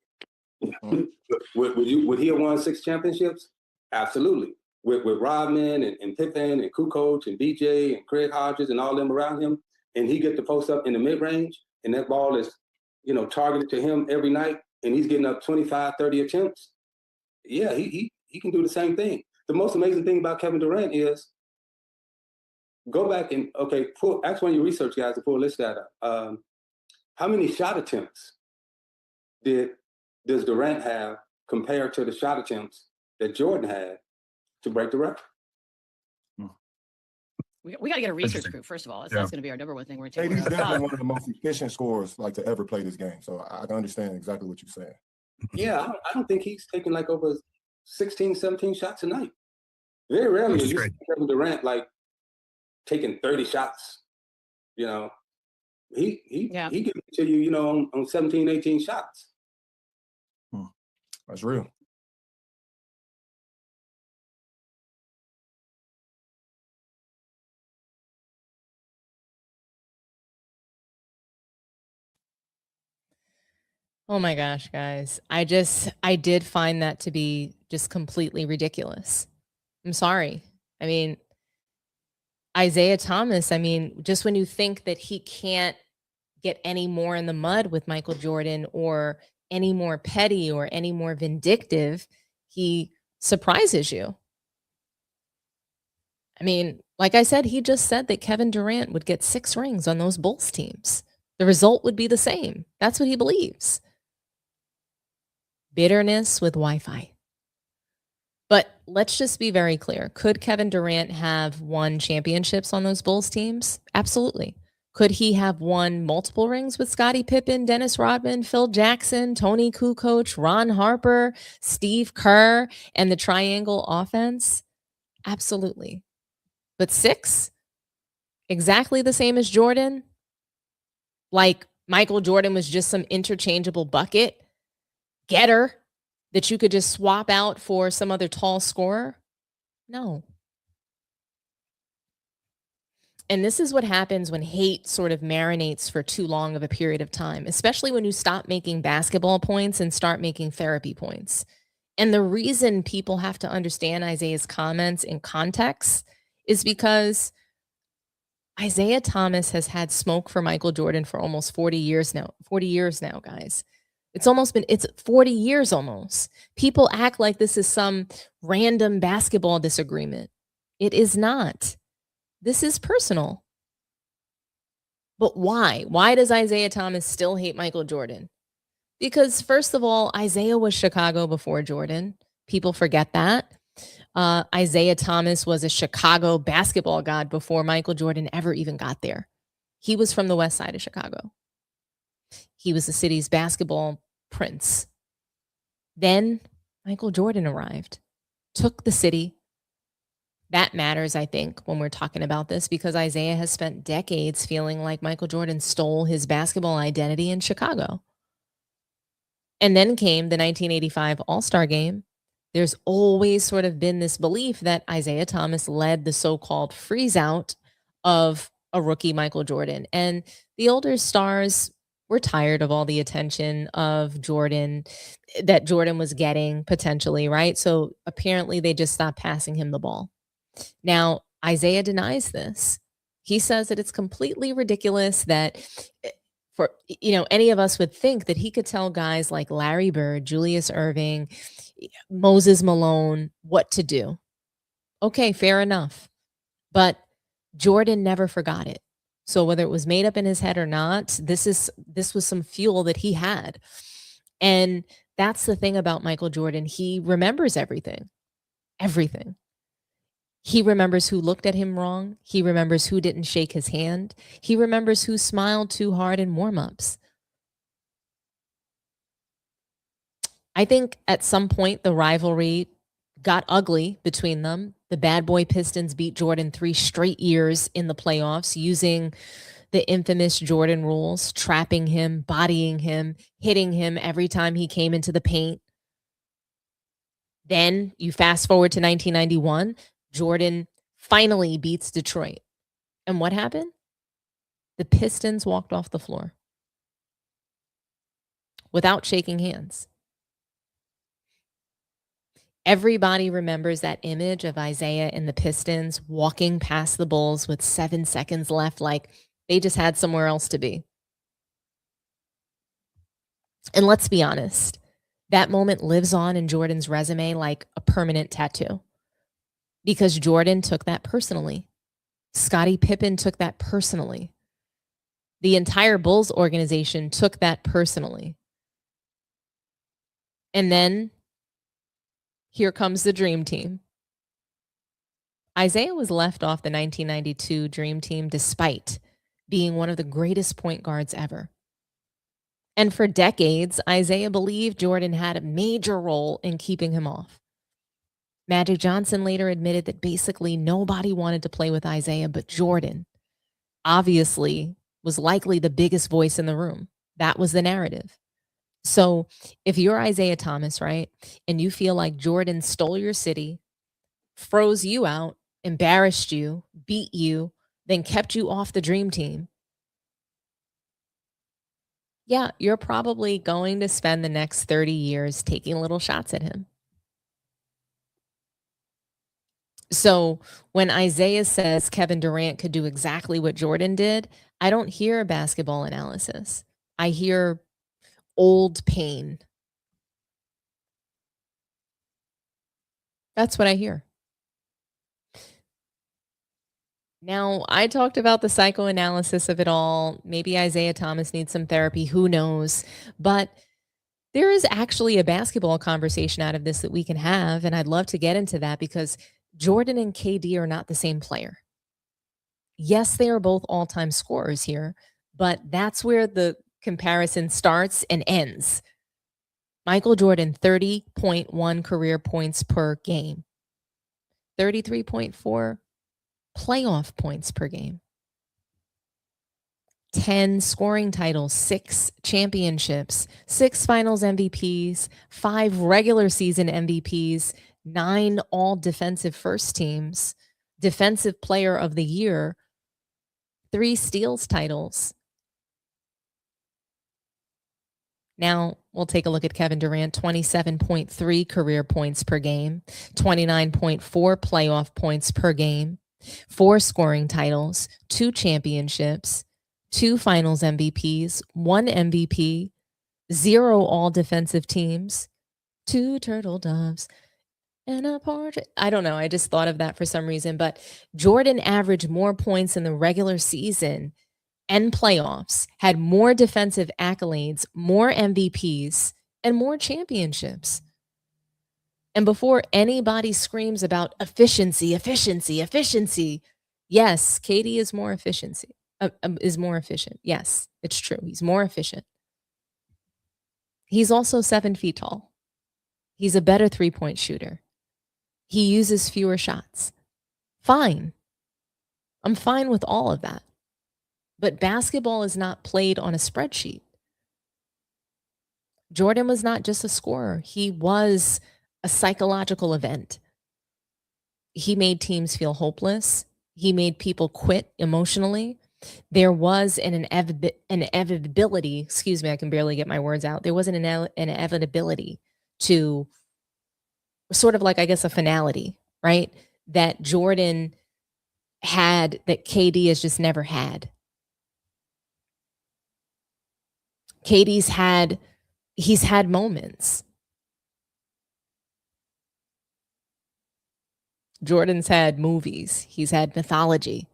Would he have won 6 championships? Absolutely. With Rodman and Pippen and Kukoc and BJ and Craig Hodges and all them around him, and he get the post up in the mid-range, and that ball is, targeted to him every night, and he's getting up 25, 30 attempts. Yeah, he can do the same thing. The most amazing thing about Kevin Durant is, go back and, ask one of your research guys to pull a list data. How many shot attempts does Durant have compared to the shot attempts that Jordan had to break the record? We got to get a research group, first of all. That's going to be our number one thing we're taking. KD's definitely one of the most efficient scorers to ever play this game. So I can understand exactly what you're saying. Yeah, I don't think he's taking over 16, 17 shots a night. Very rarely is Kevin Durant taking 30 shots. He gives it to you, on 17, 18 shots. That's real. Oh my gosh, guys. I did find that to be just completely ridiculous. I'm sorry. I mean, Isiah Thomas, just when you think that he can't get any more in the mud with Michael Jordan or any more petty or any more vindictive, he surprises you. Like I said, he just said that Kevin Durant would get 6 rings on those Bulls teams. The result would be the same. That's what he believes. Bitterness with Wi-Fi. But let's just be very clear. Could Kevin Durant have won championships on those Bulls teams? Absolutely. Could he have won multiple rings with Scottie Pippen, Dennis Rodman, Phil Jackson, Tony Kukoc, Ron Harper, Steve Kerr, and the triangle offense? Absolutely. But 6? Exactly the same as Jordan? Like Michael Jordan was just some interchangeable bucket getter that you could just swap out for some other tall scorer? No. And this is what happens when hate sort of marinates for too long of a period of time, especially when you stop making basketball points and start making therapy points. And the reason people have to understand Isiah's comments in context is because Isiah Thomas has had smoke for Michael Jordan for almost 40 years now. 40 years now, guys. It's 40 years almost. People act like this is some random basketball disagreement. It is not. This is personal. But why? Why does Isiah Thomas still hate Michael Jordan? Because first of all, Isiah was Chicago before Jordan. People forget that. Isiah Thomas was a Chicago basketball god before Michael Jordan ever even got there. He was from the west side of Chicago. He was the city's basketball prince. Then Michael Jordan arrived, took the city. That matters, I think, when we're talking about this, because Isiah has spent decades feeling like Michael Jordan stole his basketball identity in Chicago. And then came the 1985 All-Star Game. There's always sort of been this belief that Isiah Thomas led the so-called freeze out of a rookie Michael Jordan. And the older stars were tired of all the attention of Jordan that Jordan was getting potentially, right? So apparently they just stopped passing him the ball. Now, Isiah denies this. He says that it's completely ridiculous that for any of us would think that he could tell guys like Larry Bird, Julius Erving, Moses Malone what to do. Okay, fair enough. But Jordan never forgot it. So whether it was made up in his head or not, this was some fuel that he had. And that's the thing about Michael Jordan. He remembers everything. Everything. He remembers who looked at him wrong. He remembers who didn't shake his hand. He remembers who smiled too hard in warm-ups. I think at some point the rivalry got ugly between them. The bad boy Pistons beat Jordan 3 straight years in the playoffs using the infamous Jordan rules, trapping him, bodying him, hitting him every time he came into the paint. Then you fast forward to 1991, Jordan finally beats Detroit. And what happened? The Pistons walked off the floor without shaking hands. Everybody remembers that image of Isiah and the Pistons walking past the Bulls with 7 seconds left, like they just had somewhere else to be. And let's be honest, that moment lives on in Jordan's resume like a permanent tattoo because Jordan took that personally. Scottie Pippen took that personally. The entire Bulls organization took that personally. And then here comes the Dream Team. Isiah was left off the 1992 Dream Team despite being one of the greatest point guards ever. And for decades, Isiah believed Jordan had a major role in keeping him off. Magic Johnson later admitted that basically nobody wanted to play with Isiah but Jordan. Obviously, was likely the biggest voice in the room. That was the narrative. So if you're Isiah Thomas, right, and you feel like Jordan stole your city, froze you out, embarrassed you, beat you, then kept you off the Dream Team, yeah, you're probably going to spend the next 30 years taking little shots at him. So when Isiah says Kevin Durant could do exactly what Jordan did, I don't hear basketball analysis. I hear old pain. That's what I hear. Now, I talked about the psychoanalysis of it all. Maybe Isiah Thomas needs some therapy. Who knows? But there is actually a basketball conversation out of this that we can have. And I'd love to get into that because Jordan and KD are not the same player. Yes, they are both all-time scorers here, but that's where the comparison starts and ends. Michael Jordan, 30.1 career points per game, 33.4 playoff points per game, 10 scoring titles, 6 championships, 6 finals MVPs, 5 regular season MVPs, 9 all defensive first teams, defensive player of the year, 3 steals titles. Now we'll take a look at Kevin Durant, 27.3 career points per game, 29.4 playoff points per game, 4 scoring titles, 2 championships, 2 finals MVPs, 1 MVP, 0 all defensive teams, 2 turtle doves, and a portrait. I don't know. I just thought of that for some reason. But Jordan averaged more points in the regular season and playoffs, had more defensive accolades, more MVPs, and more championships. And before anybody screams about efficiency, yes, KD is more efficient. Yes, it's true. He's more efficient. He's also 7 feet tall. He's a better 3-point shooter. He uses fewer shots. Fine. I'm fine with all of that. But basketball is not played on a spreadsheet. Jordan was not just a scorer. He was a psychological event. He made teams feel hopeless. He made people quit emotionally. There was an inevitability, excuse me, I can barely get my words out. There was an inevitability to sort of like, I guess, a finality, right? That Jordan had that KD has just never had. He's had moments. Jordan's had movies. He's had mythology.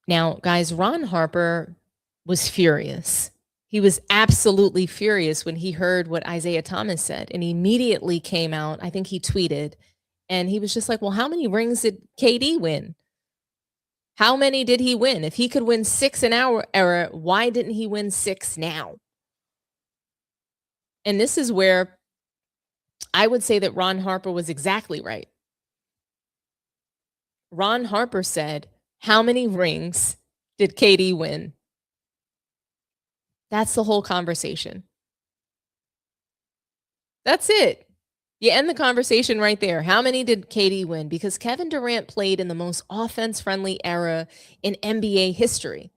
Now, guys, Ron Harper was furious. He was absolutely furious when he heard what Isiah Thomas said, and he immediately came out. I think he tweeted, and he was just like, well, how many rings did KD win? How many did he win? If he could win 6 in our era, why didn't he win 6 now? And this is where I would say that Ron Harper was exactly right. Ron Harper said, how many rings did KD win? That's the whole conversation. That's it. You end the conversation right there. How many did KD win? Because Kevin Durant played in the most offense-friendly era in NBA history.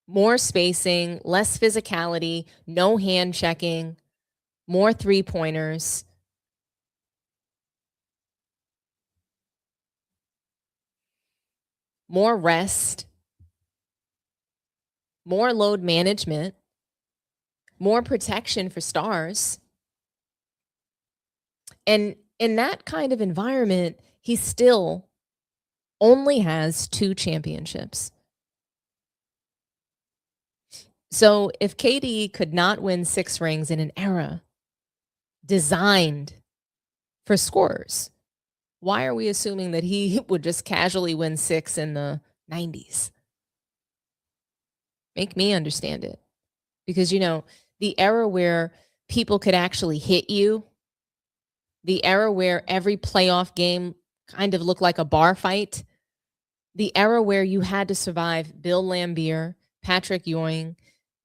More spacing, less physicality, no hand checking, more three-pointers. More rest, more load management, more protection for stars. And in that kind of environment, he still only has 2 championships. So if KD could not win 6 rings in an era designed for scorers, why are we assuming that he would just casually win 6 in the 90s? Make me understand it. Because, the era where people could actually hit you, the era where every playoff game kind of looked like a bar fight, the era where you had to survive Bill Laimbeer, Patrick Ewing,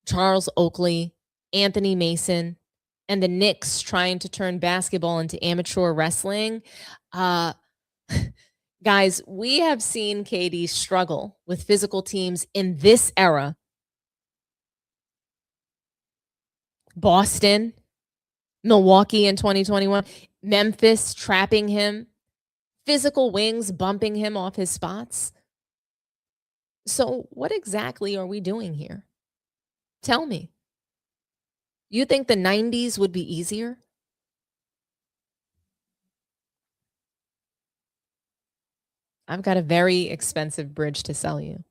Charles Oakley, Anthony Mason, and the Knicks trying to turn basketball into amateur wrestling. Guys, we have seen KD struggle with physical teams in this era. Boston, Milwaukee in 2021, Memphis trapping him, physical wings bumping him off his spots. So what exactly are we doing here? Tell me. You think the 90s would be easier? I've got a very expensive bridge to sell you.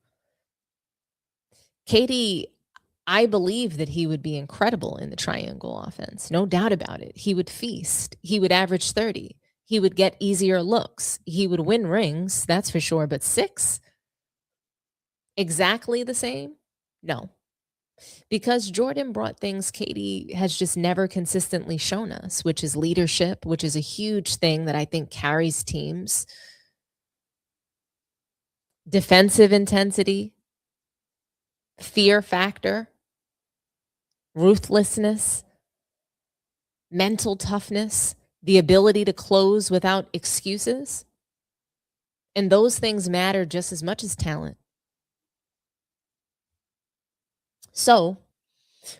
KD, I believe that he would be incredible in the triangle offense. No doubt about it. He would feast. He would average 30. He would get easier looks. He would win rings, that's for sure. But 6? Exactly the same? No. Because Jordan brought things KD has just never consistently shown us, which is leadership, which is a huge thing that I think carries teams. Defensive intensity, fear factor, ruthlessness, mental toughness, the ability to close without excuses. And those things matter just as much as talent. So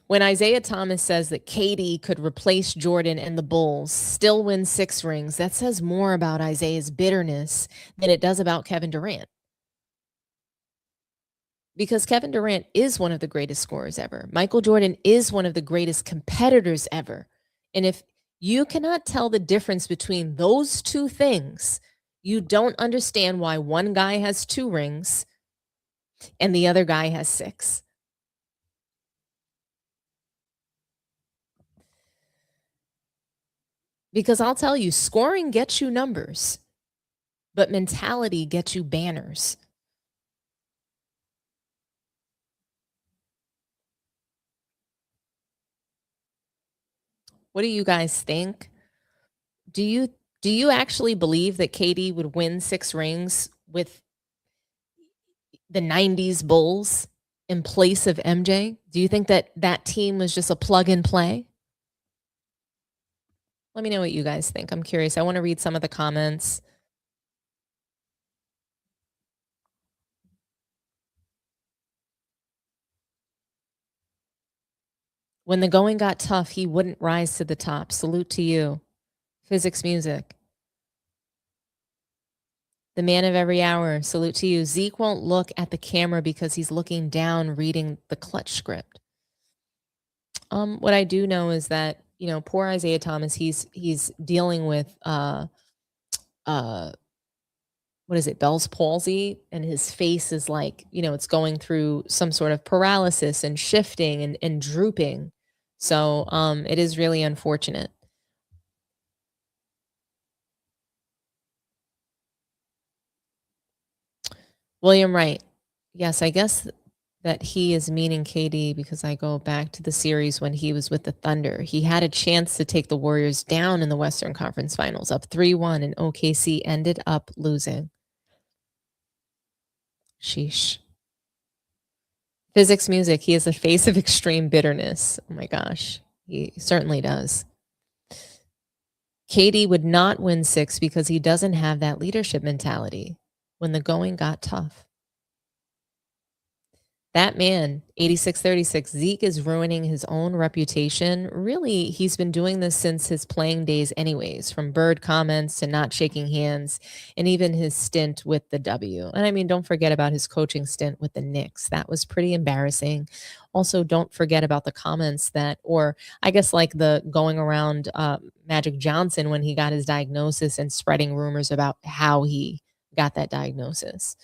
when Isiah Thomas says that KD could replace Jordan and the Bulls, still win 6 rings, that says more about Isaiah's bitterness than it does about Kevin Durant. Because Kevin Durant is one of the greatest scorers ever. Michael Jordan is one of the greatest competitors ever. And if you cannot tell the difference between those 2 things, you don't understand why one guy has 2 rings and the other guy has 6. Because I'll tell you, scoring gets you numbers, but mentality gets you banners. What do you guys think? Do you actually believe that KD would win 6 rings with the 90s Bulls in place of MJ? Do you think that that team was just a plug and play? Let me know what you guys think. I'm curious. I want to read some of the comments. When the going got tough, he wouldn't rise to the top. Salute to you. Physics Music. The man of every hour. Salute to you. Zeke won't look at the camera because he's looking down reading the clutch script. What I do know is that, poor Isiah Thomas, he's dealing with what is it, Bell's palsy, and his face is like, it's going through some sort of paralysis and shifting and drooping. So it is really unfortunate. William Wright. Yes, I guess that he is meaning KD because I go back to the series when he was with the Thunder. He had a chance to take the Warriors down in the Western Conference Finals, up 3-1, and OKC ended up losing. Sheesh. Physics music. He is the face of extreme bitterness. Oh my gosh. He certainly does. KD would not win 6 because he doesn't have that leadership mentality when the going got tough. That man, 86-36, Zeke is ruining his own reputation. Really, he's been doing this since his playing days anyways, from bird comments to not shaking hands, and even his stint with the W. And I mean, don't forget about his coaching stint with the Knicks. That was pretty embarrassing. Also, don't forget about the comments that, or I guess like the going around Magic Johnson when he got his diagnosis and spreading rumors about how he got that diagnosis.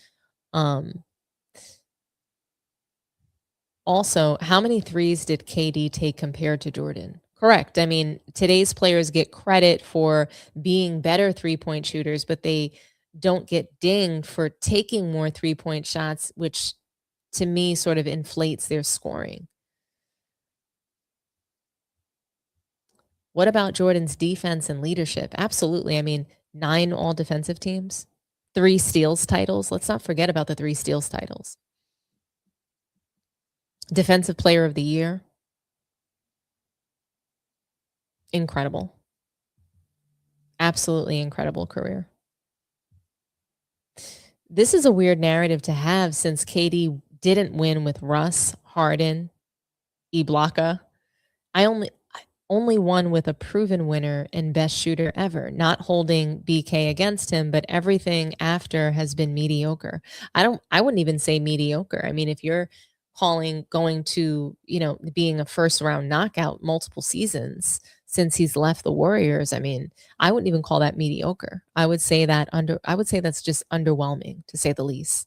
Also, how many threes did KD take compared to Jordan? Correct. I mean, today's players get credit for being better three-point shooters, but they don't get dinged for taking more three-point shots, which to me sort of inflates their scoring. What about Jordan's defense and leadership? Absolutely. I mean, 9 all-defensive teams, 3 steals titles. Let's not forget about the 3 steals titles. Defensive Player of the Year. Incredible. Absolutely incredible career. This is a weird narrative to have since KD didn't win with Russ, Harden, Ibaka. I only won with a proven winner and best shooter ever, not holding BK against him, but everything after has been mediocre. I wouldn't even say mediocre. I mean, if you're calling going to, being a first round knockout multiple seasons since he's left the Warriors, I mean, I wouldn't even call that mediocre. I would say that's just underwhelming, to say the least.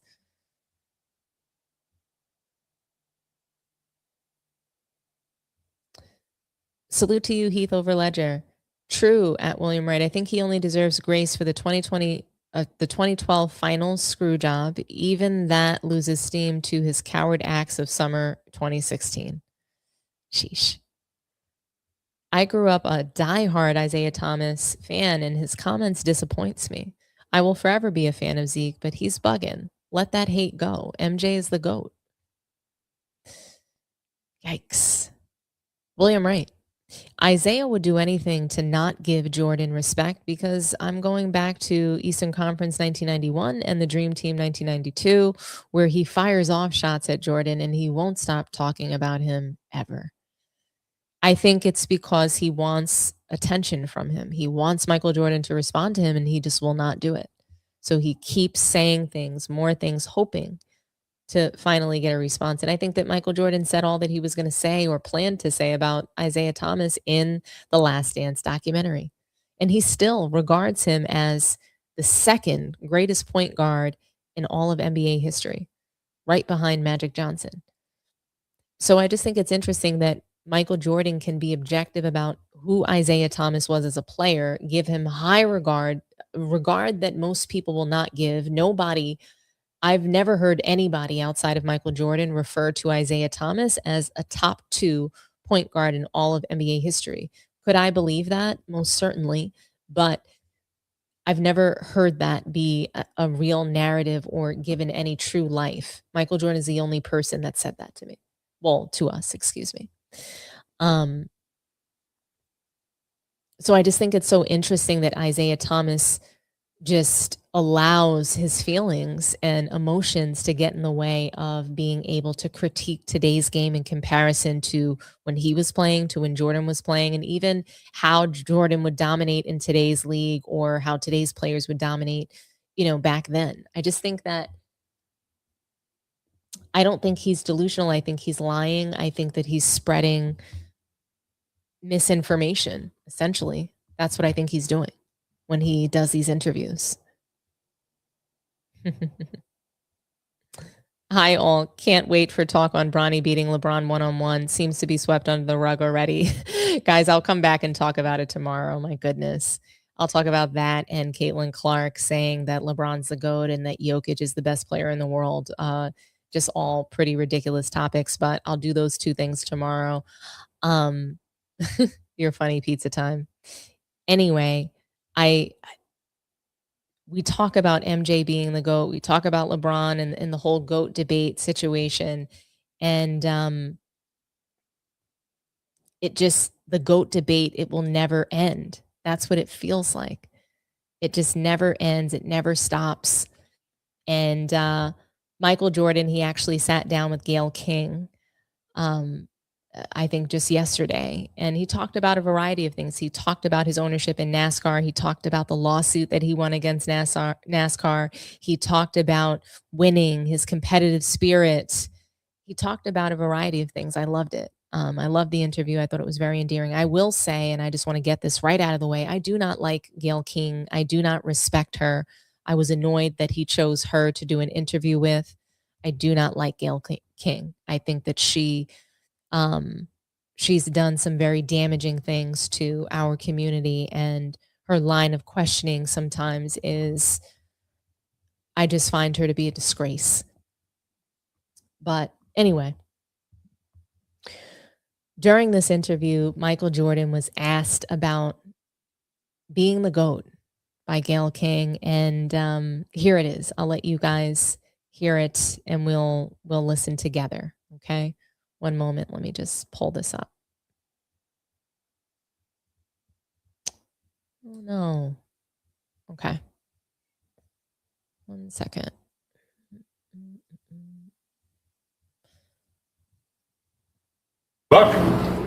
Salute to you, Heath Overledger. True, at William Wright. I think he only deserves grace for the 2012 finals screw job. Even that loses steam to his coward acts of summer 2016. Sheesh. I grew up a diehard Isiah Thomas fan, and his comments disappoints me. I will forever be a fan of Zeke, but he's bugging. Let that hate go. MJ is the GOAT. Yikes. William Wright. Isiah would do anything to not give Jordan respect because I'm going back to Eastern Conference 1991 and the Dream Team 1992, where he fires off shots at Jordan and he won't stop talking about him ever. I think it's because he wants attention from him. He wants Michael Jordan to respond to him, and he just will not do it. So he keeps saying things, more things, hoping to finally get a response. And I think that Michael Jordan said all that he was going to say or planned to say about Isiah Thomas in the Last Dance documentary. And he still regards him as the second greatest point guard in all of NBA history, right behind Magic Johnson. So I just think it's interesting that Michael Jordan can be objective about who Isiah Thomas was as a player, give him high regard that most people will not give. I've never heard anybody outside of Michael Jordan refer to Isiah Thomas as a top 2 point guard in all of NBA history. Could I believe that? Most certainly. But I've never heard that be a real narrative or given any true life. Michael Jordan is the only person that said that to me. Well, to us, excuse me. So I just think it's so interesting that Isiah Thomas just allows his feelings and emotions to get in the way of being able to critique today's game in comparison to when he was playing, to when Jordan was playing, and even how Jordan would dominate in today's league or how today's players would dominate, back then. I just think that I don't think he's delusional. I think he's lying. I think that he's spreading misinformation, essentially. That's what I think he's doing when he does these interviews. Hi, all. Can't wait for talk on Bronny beating LeBron one-on-one. Seems to be swept under the rug already. Guys, I'll come back and talk about it tomorrow. My goodness. I'll talk about that and Caitlin Clark saying that LeBron's the GOAT and that Jokic is the best player in the world. just all pretty ridiculous topics, but I'll do those two things tomorrow. You're funny, pizza time. Anyway, we talk about MJ being the GOAT. We talk about LeBron and the whole GOAT debate situation. And the GOAT debate, it will never end. That's what it feels like. It just never ends. It never stops. And Michael Jordan, he actually sat down with Gayle King, I think just yesterday, and he talked about a variety of things. He talked about his ownership in NASCAR. He talked about the lawsuit that he won against NASCAR. He talked about winning, his competitive spirit. He talked about a variety of things. I loved it. I loved the interview. I thought it was very endearing. I will say, and I just want to get this right out of the way, I do not like Gayle King. I do not respect her. I was annoyed that he chose her to do an interview with. I do not like Gayle King. I think that she's done some very damaging things to our community, and her line of questioning sometimes is, I just find her to be a disgrace. But anyway, during this interview, Michael Jordan was asked about being the GOAT by Gayle King, and here it is. I'll let you guys hear it, and we'll listen together. Okay, one moment. Let me just pull this up. Oh no. Okay. 1 second.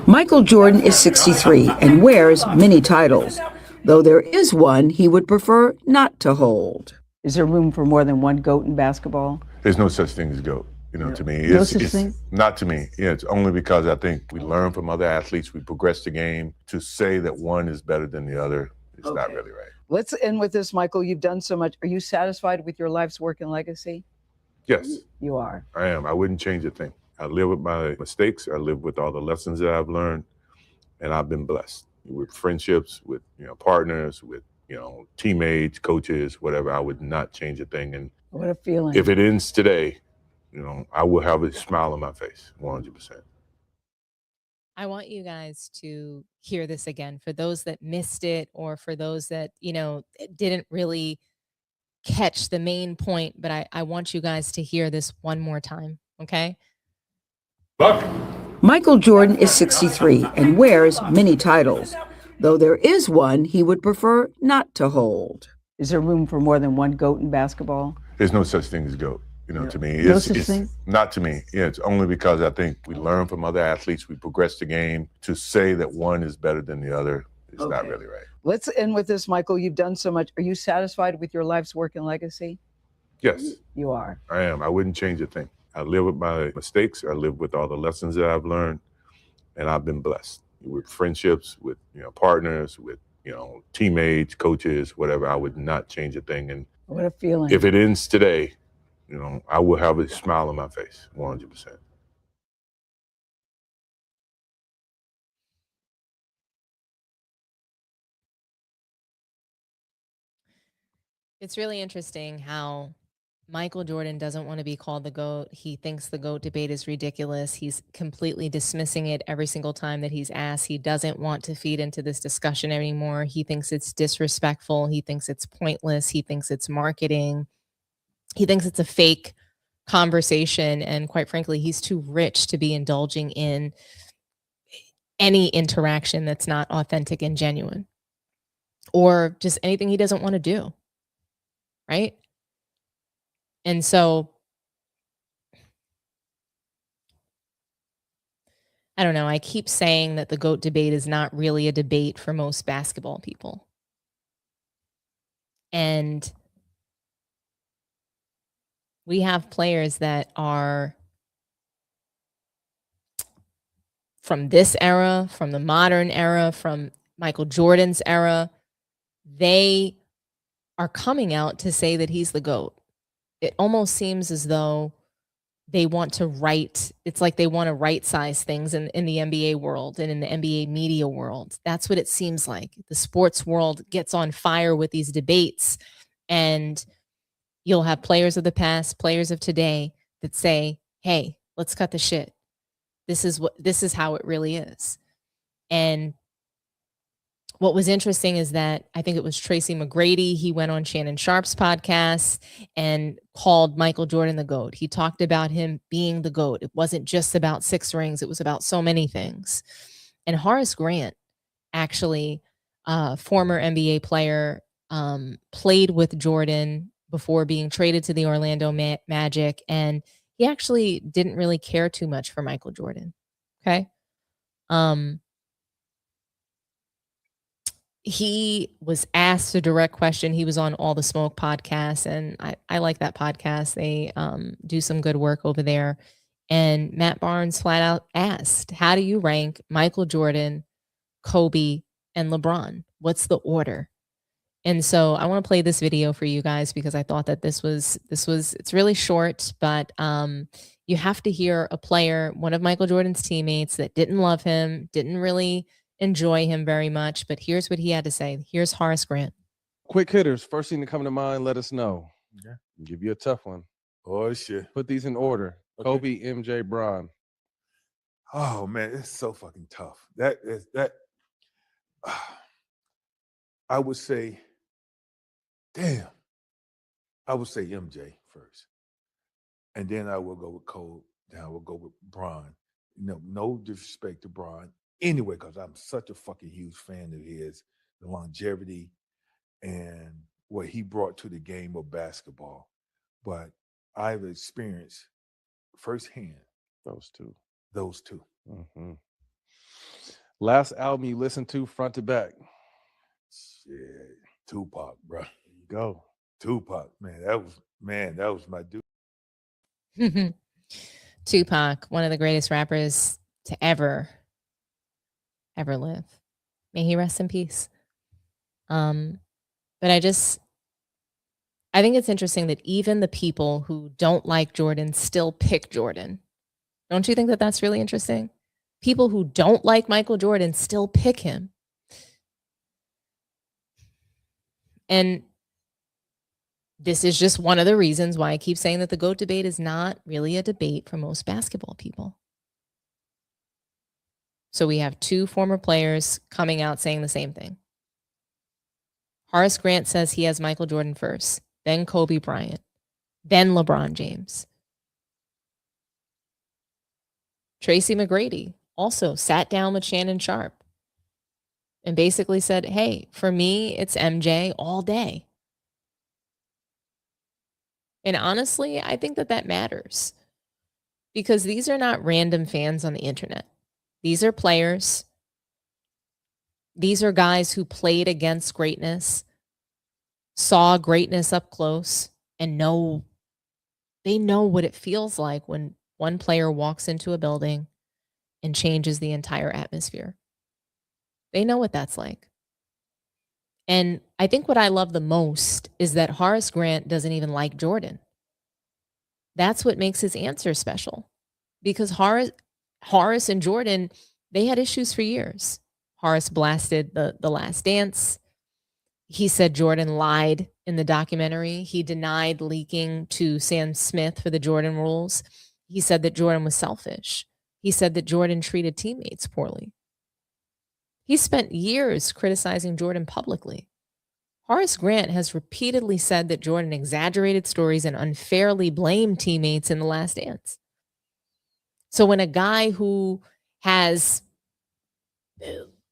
Michael Jordan is 63 and wears many titles, though there is one he would prefer not to hold. Is there room for more than one GOAT in basketball? There's no such thing as GOAT, to me. No such thing? Not to me. Yeah, it's only because I think we learn from other athletes, we progress the game. To say that one is better than the other is not really right. Let's end with this, Michael. You've done so much. Are you satisfied with your life's work and legacy? Yes. You are. I am. I wouldn't change a thing. I live with my mistakes. I live with all the lessons that I've learned, and I've been blessed with friendships, with partners, with teammates, coaches, whatever. I would not change a thing. And what a feeling! If it ends today, I will have a smile on my face, 100%. I want you guys to hear this again for those that missed it, or for those that didn't really catch the main point. But I want you guys to hear this one more time. Okay. Michael Jordan is 63 and wears many titles, though there is one he would prefer not to hold. Is there room for more than one GOAT in basketball? There's no such thing as GOAT, to me. No such thing? Not to me. Yeah, it's only because I think we learn from other athletes, we progress the game. To say that one is better than the other is not really right. Let's end with this, Michael. You've done so much. Are you satisfied with your life's work and legacy? Yes. You are. I am. I wouldn't change a thing. I live with my mistakes. I live with all the lessons that I've learned, and I've been blessed with friendships, with partners, with teammates, coaches, whatever. I would not change a thing. And what a feeling! If it ends today, I will have a smile on my face, 100%. It's really interesting how Michael Jordan doesn't want to be called the GOAT. He thinks the GOAT debate is ridiculous. He's completely dismissing it every single time that he's asked. He doesn't want to feed into this discussion anymore. He thinks it's disrespectful. He thinks it's pointless. He thinks it's marketing. He thinks it's a fake conversation. And quite frankly, he's too rich to be indulging in any interaction that's not authentic and genuine, or just anything he doesn't want to do. Right? And so, I don't know. I keep saying that the GOAT debate is not really a debate for most basketball people. And we have players that are from this era, from the modern era, from Michael Jordan's era. They are coming out to say that he's the GOAT. It almost seems as though they want to it's like they want to right-size things in the NBA world and in the NBA media world. That's what it seems like. The sports world gets on fire with these debates, and you'll have players of the past, players of today, that say, hey, let's cut the shit. This is how it really is. And what was interesting is that I think it was Tracy McGrady. He went on Shannon Sharp's podcast and called Michael Jordan the GOAT. He talked about him being the GOAT. It wasn't just about 6 rings. It was about so many things. And Horace Grant, actually, former NBA player, played with Jordan before being traded to the Orlando Magic. And he actually didn't really care too much for Michael Jordan. Okay. He was asked a direct question. He was on All the Smoke podcast, and I like that podcast. They do some good work over there. And Matt Barnes flat out asked, how do you rank Michael Jordan, Kobe, and LeBron? What's the order? And so I want to play this video for you guys because I thought that it's really short, but you have to hear a player, one of Michael Jordan's teammates that didn't love him, didn't really enjoy him very much, but here's what he had to say. Here's Horace Grant. Quick hitters, first thing to come to mind, let us know. Okay. I'll give you a tough one. Oh shit. Put these in order. Okay. Kobe, MJ, Bron. Oh man, it's so fucking tough. That I would say, damn. I would say MJ first. And then I will go with Cole. Then I will go with Bron. No disrespect to Bron. Anyway, because I'm such a fucking huge fan of his, the longevity and what he brought to the game of basketball. But I've experienced firsthand those two. Mm-hmm. Last album you listened to front to back? Shit, Tupac, bro. There you go. Tupac, man, that was my dude. Tupac, one of the greatest rappers to ever live. May he rest in peace. But I think it's interesting that even the people who don't like Jordan still pick Jordan. Don't you think that that's really interesting? People who don't like Michael Jordan still pick him. And this is just one of the reasons why I keep saying that the GOAT debate is not really a debate for most basketball people. So we have 2 former players coming out saying the same thing. Horace Grant says he has Michael Jordan first, then Kobe Bryant, then LeBron James. Tracy McGrady also sat down with Shannon Sharp and basically said, hey, for me, it's MJ all day. And honestly, I think that matters because these are not random fans on the internet. These are players. These are guys who played against greatness, saw greatness up close, and they know what it feels like when one player walks into a building and changes the entire atmosphere. They know what that's like. And I think what I love the most is that Horace Grant doesn't even like Jordan. That's what makes his answer special. Because Horace and Jordan, they had issues for years. Horace blasted the Last Dance. He said Jordan lied in the documentary. He denied leaking to Sam Smith for the Jordan rules. He said that Jordan was selfish. He said that Jordan treated teammates poorly. He spent years criticizing Jordan publicly. Horace Grant has repeatedly said that Jordan exaggerated stories and unfairly blamed teammates in the Last Dance. So when a guy who has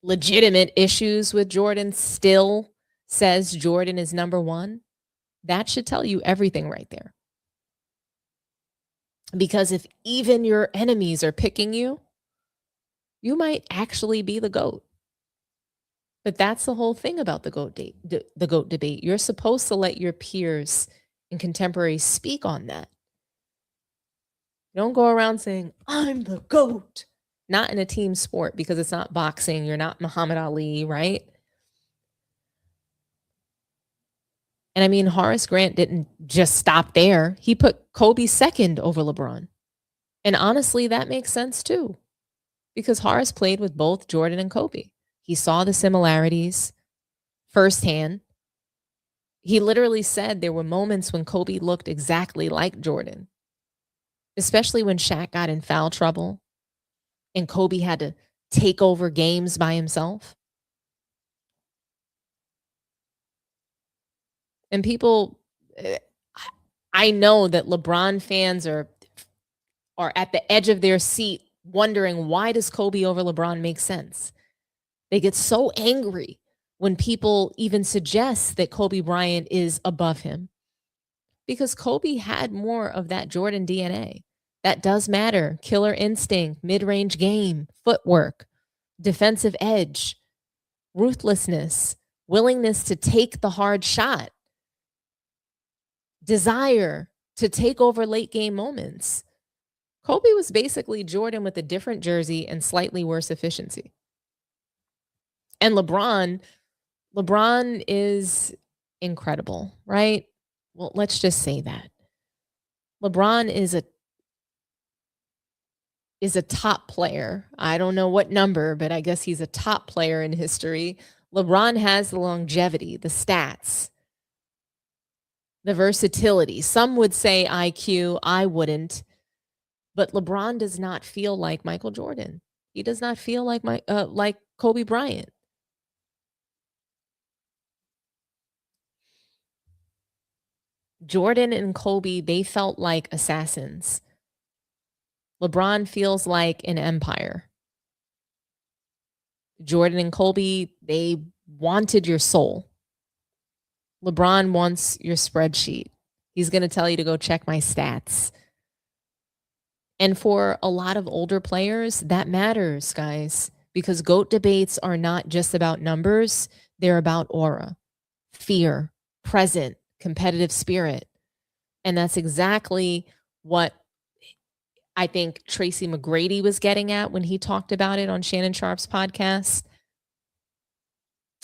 legitimate issues with Jordan still says Jordan is number 1, that should tell you everything right there. Because if even your enemies are picking you, you might actually be the GOAT. But that's the whole thing about the GOAT debate. You're supposed to let your peers and contemporaries speak on that. You don't go around saying, I'm the GOAT. Not in a team sport because it's not boxing. You're not Muhammad Ali, right? And I mean, Horace Grant didn't just stop there. He put Kobe second over LeBron. And honestly, that makes sense too. Because Horace played with both Jordan and Kobe. He saw the similarities firsthand. He literally said there were moments when Kobe looked exactly like Jordan. especially when Shaq got in foul trouble and Kobe had to take over games by himself. And people, I know that LeBron fans are at the edge of their seat wondering, why does Kobe over LeBron make sense? They get so angry when people even suggest that Kobe Bryant is above him, because Kobe had more of that Jordan DNA. That does matter. Killer instinct, mid-range game, footwork, defensive edge, ruthlessness, willingness to take the hard shot, desire to take over late game moments. Kobe was basically Jordan with a different jersey and slightly worse efficiency. And LeBron is incredible, right? Well, let's just say that. LeBron is a top player. I don't know what number, but I guess he's a top player in history. LeBron has the longevity, the stats, the versatility. Some would say IQ. I wouldn't. But LeBron does not feel like Michael Jordan. He does not feel like like Kobe Bryant. Jordan and Kobe, they felt like assassins. LeBron feels like an empire. Jordan and Kobe, they wanted your soul. LeBron wants your spreadsheet. He's going to tell you to go check my stats. And for a lot of older players, that matters, guys, because GOAT debates are not just about numbers. They're about aura, fear, present, competitive spirit. And that's exactly what I think Tracy McGrady was getting at when he talked about it on Shannon Sharp's podcast.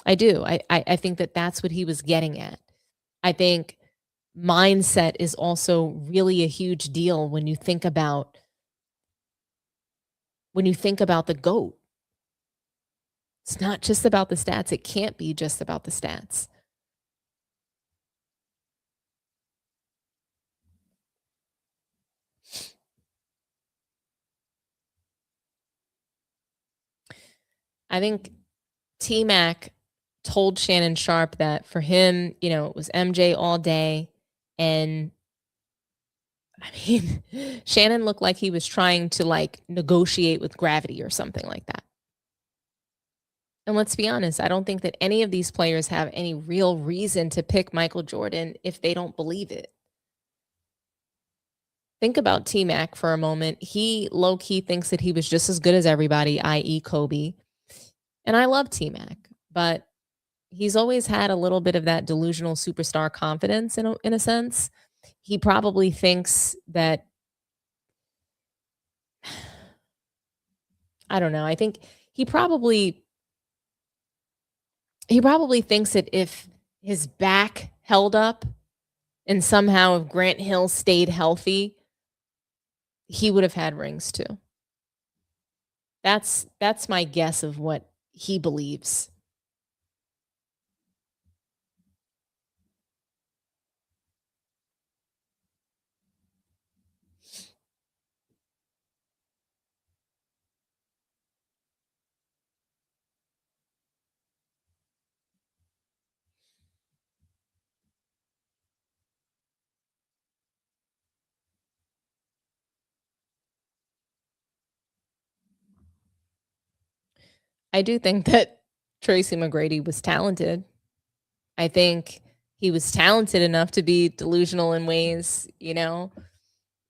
I do. I think that that's what he was getting at. I think mindset is also really a huge deal when you think about the GOAT. It's not just about the stats. It can't be just about the stats. I think T-Mac told Shannon Sharp that for him, it was MJ all day. And I mean, Shannon looked like he was trying to negotiate with gravity or something like that. And let's be honest, I don't think that any of these players have any real reason to pick Michael Jordan if they don't believe it. Think about T-Mac for a moment. He low-key thinks that he was just as good as everybody, i.e. Kobe. And I love T-Mac, but he's always had a little bit of that delusional superstar confidence in a sense. He probably thinks that, I don't know, I think he probably thinks that if his back held up and somehow if Grant Hill stayed healthy, he would have had rings too. That's my guess of what he believes. I do think that Tracy McGrady was talented. I think he was talented enough to be delusional in ways,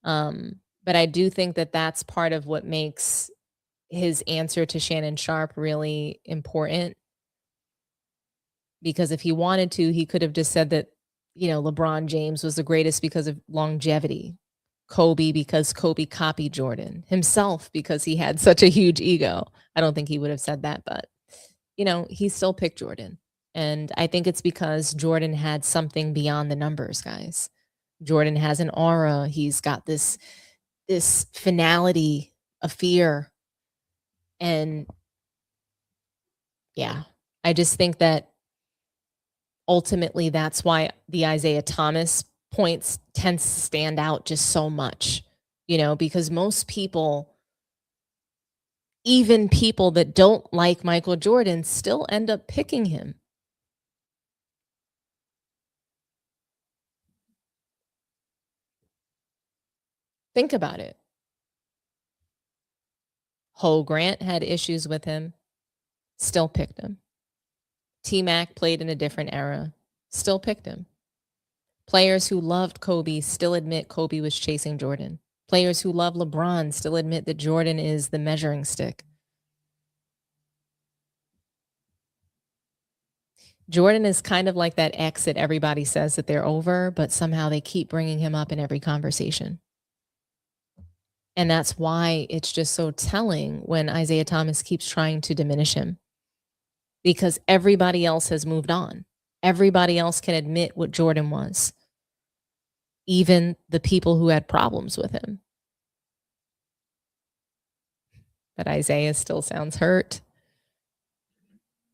but I do think that that's part of what makes his answer to Shannon Sharp really important. Because if he wanted to, he could have just said that, LeBron James was the greatest because of longevity. Kobe because Kobe copied Jordan. Himself because he had such a huge ego. I don't think he would have said that, but, he still picked Jordan. And I think it's because Jordan had something beyond the numbers, guys. Jordan has an aura. He's got this finality, a fear. And yeah, I just think that ultimately that's why the Isiah Thomas points tends to stand out just so much. because most people, even people that don't like Michael Jordan, still end up picking him. Think about it. Ho Grant had issues with him, still picked him. T-Mac played in a different era, still picked him. Players who loved Kobe still admit Kobe was chasing Jordan. Players who love LeBron still admit that Jordan is the measuring stick. Jordan is kind of like that ex that everybody says that they're over, but somehow they keep bringing him up in every conversation. And that's why it's just so telling when Isiah Thomas keeps trying to diminish him, because everybody else has moved on. Everybody else can admit what Jordan was, even the people who had problems with him. But Isiah still sounds hurt.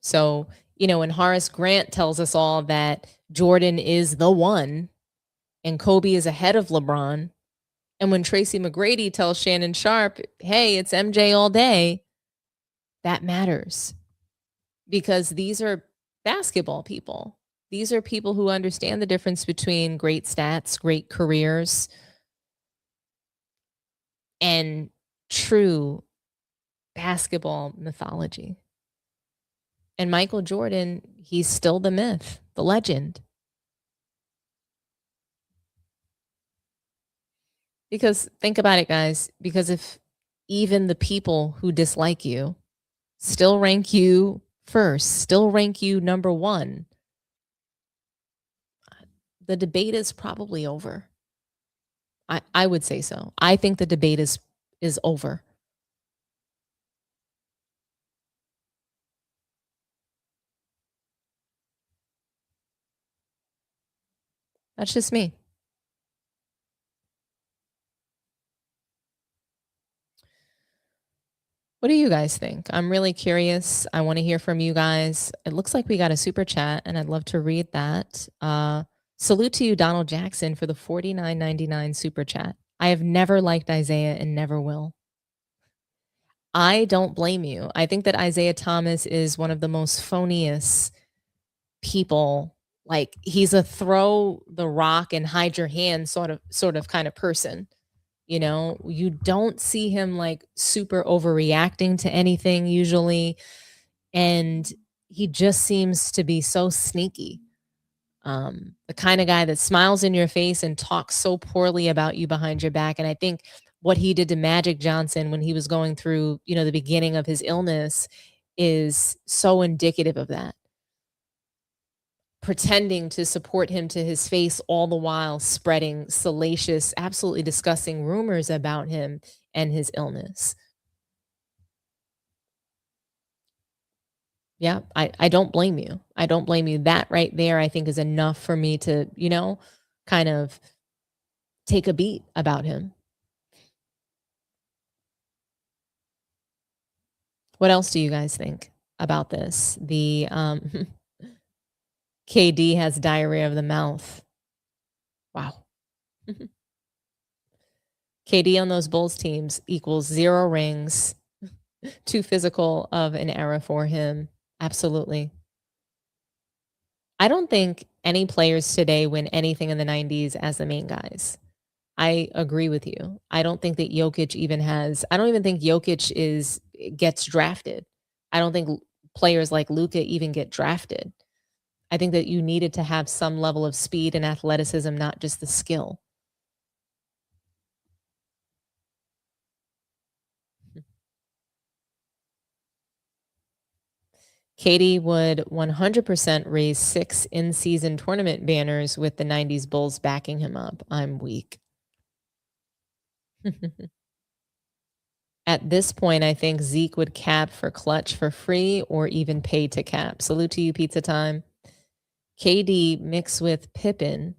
So, when Horace Grant tells us all that Jordan is the one and Kobe is ahead of LeBron, and when Tracy McGrady tells Shannon Sharp, hey, it's MJ all day, that matters. Because these are basketball people. These are people who understand the difference between great stats, great careers, and true basketball mythology. And Michael Jordan, he's still the myth, the legend. Because think about it, guys, because if even the people who dislike you still rank you first, still rank you number one, the debate is probably over. I would say so. I think the debate is over. That's just me. What do you guys think? I'm really curious. I want to hear from you guys. It looks like we got a super chat, and I'd love to read that. Salute to you, Donald Jackson, for the $49.99 super chat. I have never liked Isiah and never will. I don't blame you. I think that Isiah Thomas is one of the most phoniest people. Like, he's a throw the rock and hide your hand sort of kind of person. You don't see him like super overreacting to anything usually. And he just seems to be so sneaky. The kind of guy that smiles in your face and talks so poorly about you behind your back. And I think what he did to Magic Johnson when he was going through, the beginning of his illness is so indicative of that. Pretending to support him to his face, all the while spreading salacious, absolutely disgusting rumors about him and his illness. Yeah, I don't blame you. I don't blame you. That right there, I think, is enough for me to, kind of take a beat about him. What else do you guys think about this? The KD has diarrhea of the mouth. Wow. KD on those Bulls teams equals 0 rings, too physical of an era for him. Absolutely. I don't think any players today win anything in the 90s as the main guys. I agree with you. I don't think that Jokic even has, I don't even think Jokic gets drafted. I don't think players like Luka even get drafted. I think that you needed to have some level of speed and athleticism, not just the skill. Katie would 100% raise 6 in-season tournament banners with the 90s Bulls backing him up. I'm weak. At this point, I think Zeke would cap for clutch for free or even pay to cap. Salute to you, Pizza Time. KD mixed with Pippen,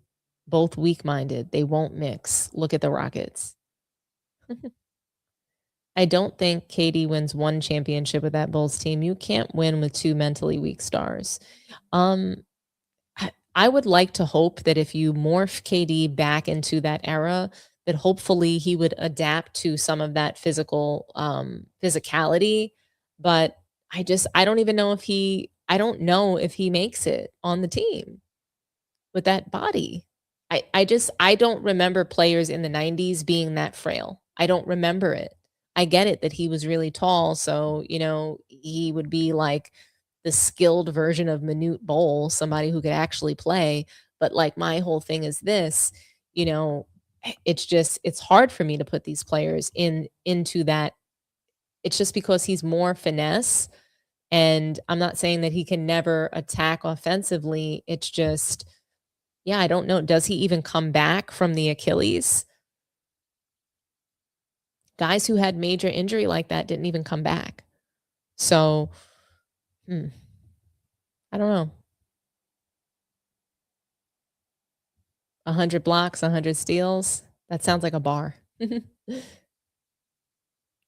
both weak-minded. They won't mix. Look at the Rockets. I don't think KD wins one championship with that Bulls team. You can't win with 2 mentally weak stars. I would like to hope that if you morph KD back into that era, that hopefully he would adapt to some of that physicality. But I don't even know if I don't know if he makes it on the team with that body. I don't remember players in the 90s being that frail. I don't remember it. I get it that he was really tall, so, he would be like the skilled version of Manute Bol, somebody who could actually play. But like my whole thing is this, you know, it's hard for me to put these players into that. It's just because he's more finesse, and I'm not saying that he can never attack offensively. It's just, yeah, I don't know. Does he even come back from the Achilles? Guys who had major injury like that didn't even come back. So, I don't know. 100 blocks, 100 steals. That sounds like a bar.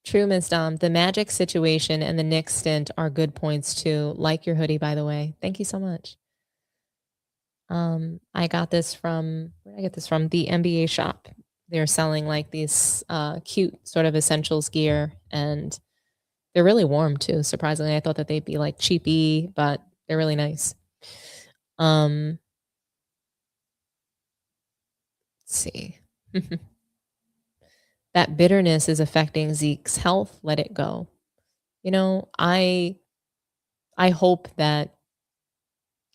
True, Ms. Dom. The Magic situation and the Knicks stint are good points too. Like your hoodie, by the way. Thank you so much. I got this from, where did I get this from? The NBA shop. They're selling like these cute sort of essentials gear, and they're really warm too. Surprisingly, I thought that they'd be like cheapy, but they're really nice. Let's see. That bitterness is affecting Zeke's health. Let it go. I hope that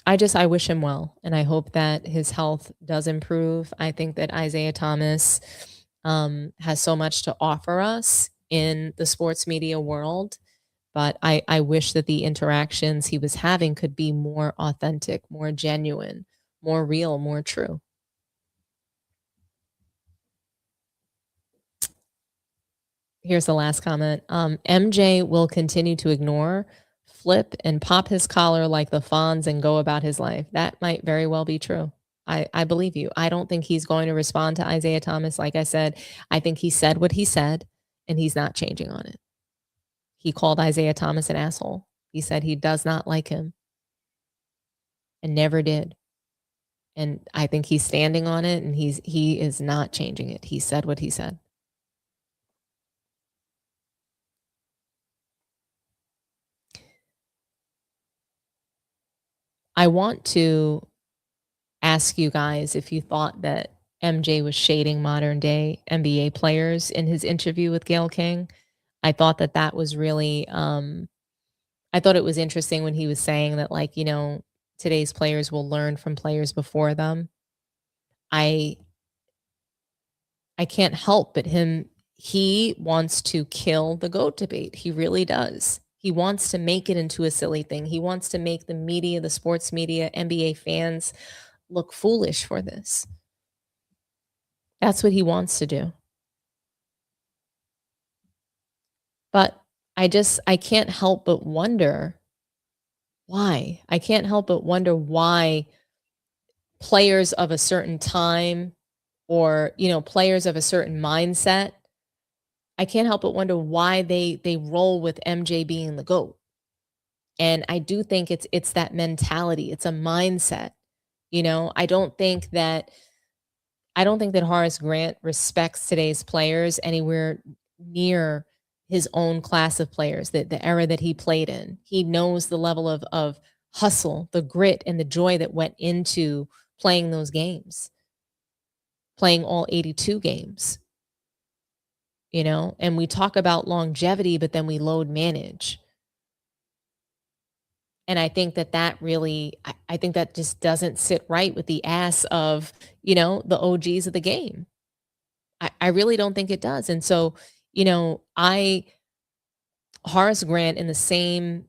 I wish him well, and I hope that his health does improve. I think that Isiah Thomas has so much to offer us in the sports media world, but I wish that the interactions he was having could be more authentic, more genuine, more real, more true. Here's the last comment. MJ will continue to ignore, flip, and pop his collar like the Fonz and go about his life. That might very well be true. I believe you. I don't think he's going to respond to Isiah Thomas. Like I said, I think he said what he said, and he's not changing on it. He called Isiah Thomas an asshole. He said he does not like him and never did. And I think he's standing on it, and he is not changing it. He said what he said. I want to ask you guys if you thought that MJ was shading modern day NBA players in his interview with Gayle King. I thought that was really, I thought it was interesting when he was saying that, like, today's players will learn from players before them. I can't help but he wants to kill the GOAT debate. He really does. He wants to make it into a silly thing. He wants to make the media, the sports media, NBA fans look foolish for this. That's what he wants to do. But I can't help but wonder why. I can't help but wonder why players of a certain time, or, players of a certain mindset, I can't help but wonder why they roll with MJ being the GOAT. And I do think it's that mentality. It's a mindset. I don't think that Horace Grant respects today's players anywhere near his own class of players, the era that he played in. He knows the level of hustle, the grit, and the joy that went into playing those games, playing all 82 games. And we talk about longevity, but then we load manage. And I think that really, I think that just doesn't sit right with the ass of, the OGs of the game. I really don't think it does. And so, Horace Grant, in the same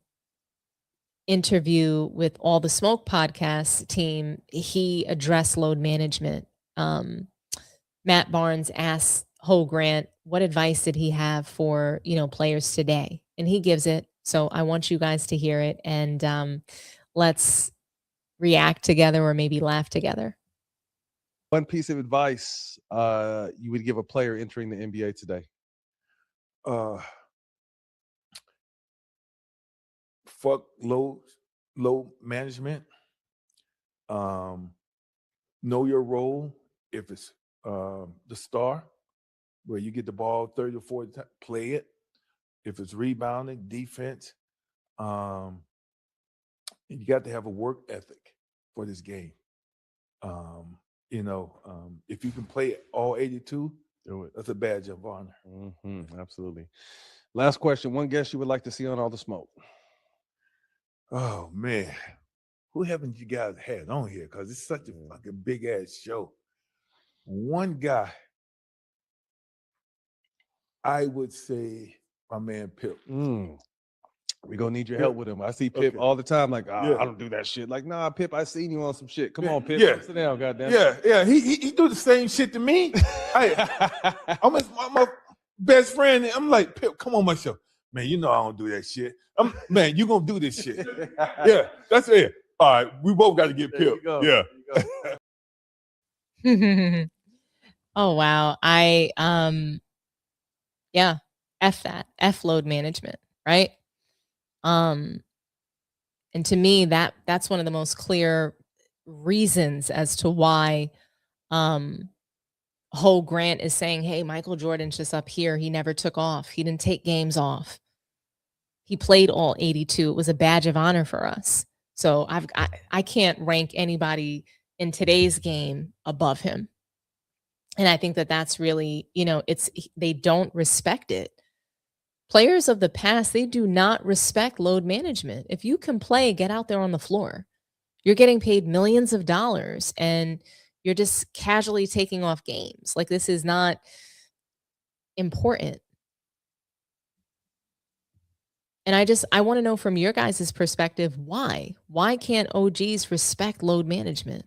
interview with All the Smoke podcast team, he addressed load management. Matt Barnes asked Ho Grant, what advice did he have for, players today? And he gives it. So I want you guys to hear it, and let's react together, or maybe laugh together. One piece of advice you would give a player entering the NBA today? Fuck load management. Know your role. If it's the star, where you get the ball 30 or 40 times, play it. If it's rebounding, defense, and you got to have a work ethic for this game. If you can play all 82, do it. That's a badge of honor. Absolutely. Last question. One guest you would like to see on All the Smoke? Oh, man. Who haven't you guys had on here? Because it's such a fucking big-ass show. One guy, I would say my man Pip. We're going to need your help with him. I see Pip all the time like, I don't do that shit. Like, nah, Pip, I seen you on some shit. Come on, Pip. Sit down, goddamn. Yeah. He do the same shit to me. I'm my best friend. I'm like, Pip, come on my show. Man, you know I don't do that shit. Man, you going to do this shit. Yeah, that's it. All right, we both got to get Pip. Yeah. Oh, wow. F that. F load management, right? And to me, that's one of the most clear reasons as to why Ho Grant is saying, hey, Michael Jordan's just up here. He never took off. He didn't take games off. He played all 82. It was a badge of honor for us. So I can't rank anybody in today's game above him. And I think that's really, they don't respect it. Players of the past, they do not respect load management. If you can play, get out there on the floor. You're getting paid millions of dollars and you're just casually taking off games. Like, this is not important. And I want to know from your guys' perspective, why? Why can't OGs respect load management?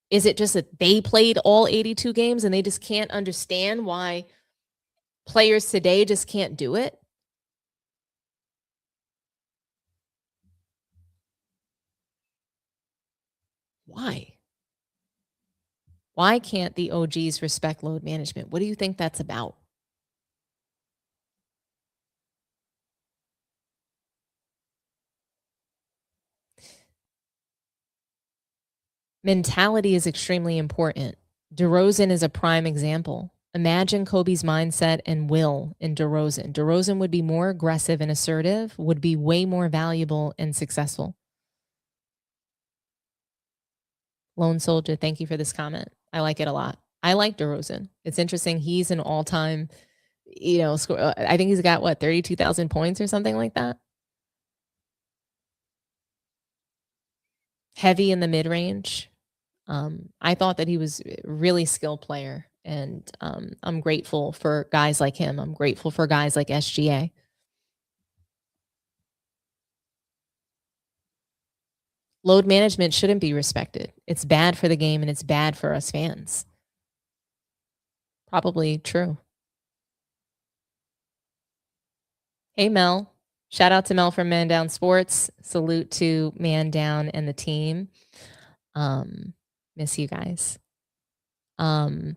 Is it just that they played all 82 games and they just can't understand why players today just can't do it? Why? Why can't the OGs respect load management? What do you think that's about? Mentality is extremely important. DeRozan is a prime example. Imagine Kobe's mindset and will in DeRozan. DeRozan would be more aggressive and assertive, would be way more valuable and successful. Lone Soldier, thank you for this comment. I like it a lot. I like DeRozan. It's interesting. He's an all-time, I think he's got 32,000 points or something like that. Heavy in the mid-range. I thought that he was a really skilled player, and I'm grateful for guys like him. I'm grateful for guys like SGA. Load management shouldn't be respected. It's bad for the game and it's bad for us fans. Probably true. Hey, Mel. Shout out to Mel from Man Down Sports. Salute to Man Down and the team. Miss you guys. Salute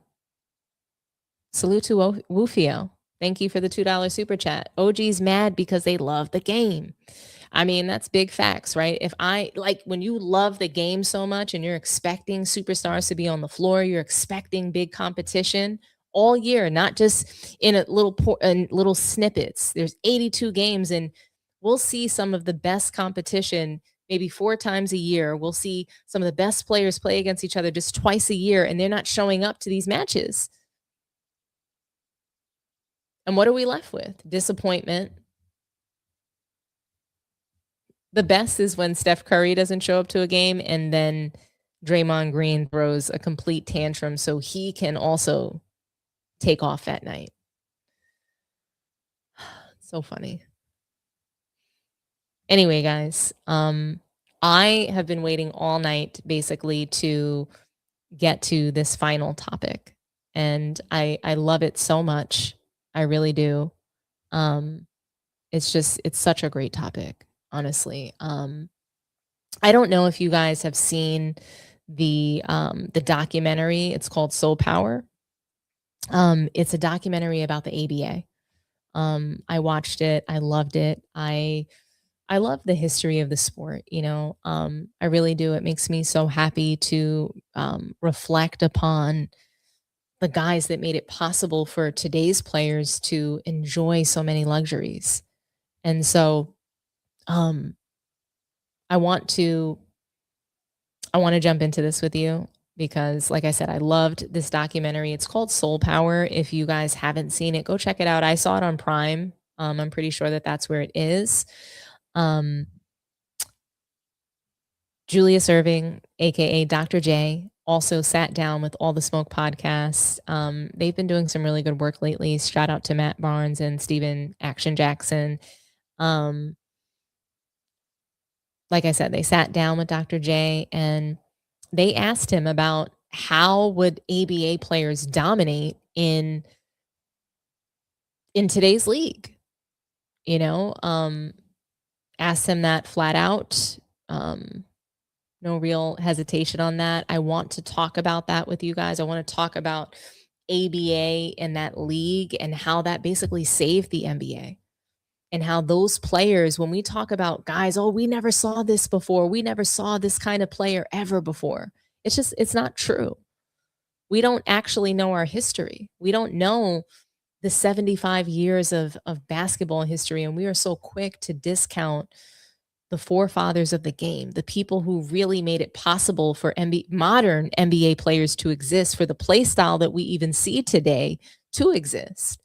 to Woofio. Thank you for the $2 super chat. OG's mad because they love the game. I mean, that's big facts, right? When you love the game so much and you're expecting superstars to be on the floor, you're expecting big competition all year, not just in little snippets. There's 82 games and we'll see some of the best competition maybe 4 times a year. We'll see some of the best players play against each other just twice a year, and they're not showing up to these matches. And what are we left with? Disappointment. The best is when Steph Curry doesn't show up to a game and then Draymond Green throws a complete tantrum so he can also take off that night. So funny. Anyway, guys, I have been waiting all night basically to get to this final topic, and I love it so much. I really do. It's such a great topic, honestly. I don't know if you guys have seen the documentary. It's called Soul Power. It's a documentary about the ABA. I watched it. I loved it. I love the history of the sport, I really do. It makes me so happy to reflect upon the guys that made it possible for today's players to enjoy so many luxuries. And so I want to jump into this with you because, like I said, I loved this documentary. It's called Soul Power. If you guys haven't seen it, go check it out. I saw it on Prime. I'm pretty sure that that's where it is. Julius Erving, aka Dr. J, also sat down with All the Smoke podcasts. They've been doing some really good work lately. Shout out to Matt Barnes and Steven Action Jackson. Like I said, they sat down with Dr. J and they asked him about how would ABA players dominate in today's league. You know, asked him that flat out. No real hesitation on that. I want to talk about that with you guys. I want to talk about ABA and that league and how that basically saved the NBA. And how those players, when we talk about guys, oh, we never saw this before. We never saw this kind of player ever before. It's not true. We don't actually know our history. We don't know the 75 years of basketball history. And we are so quick to discount the forefathers of the game, the people who really made it possible for modern NBA players to exist, for the play style that we even see today to exist.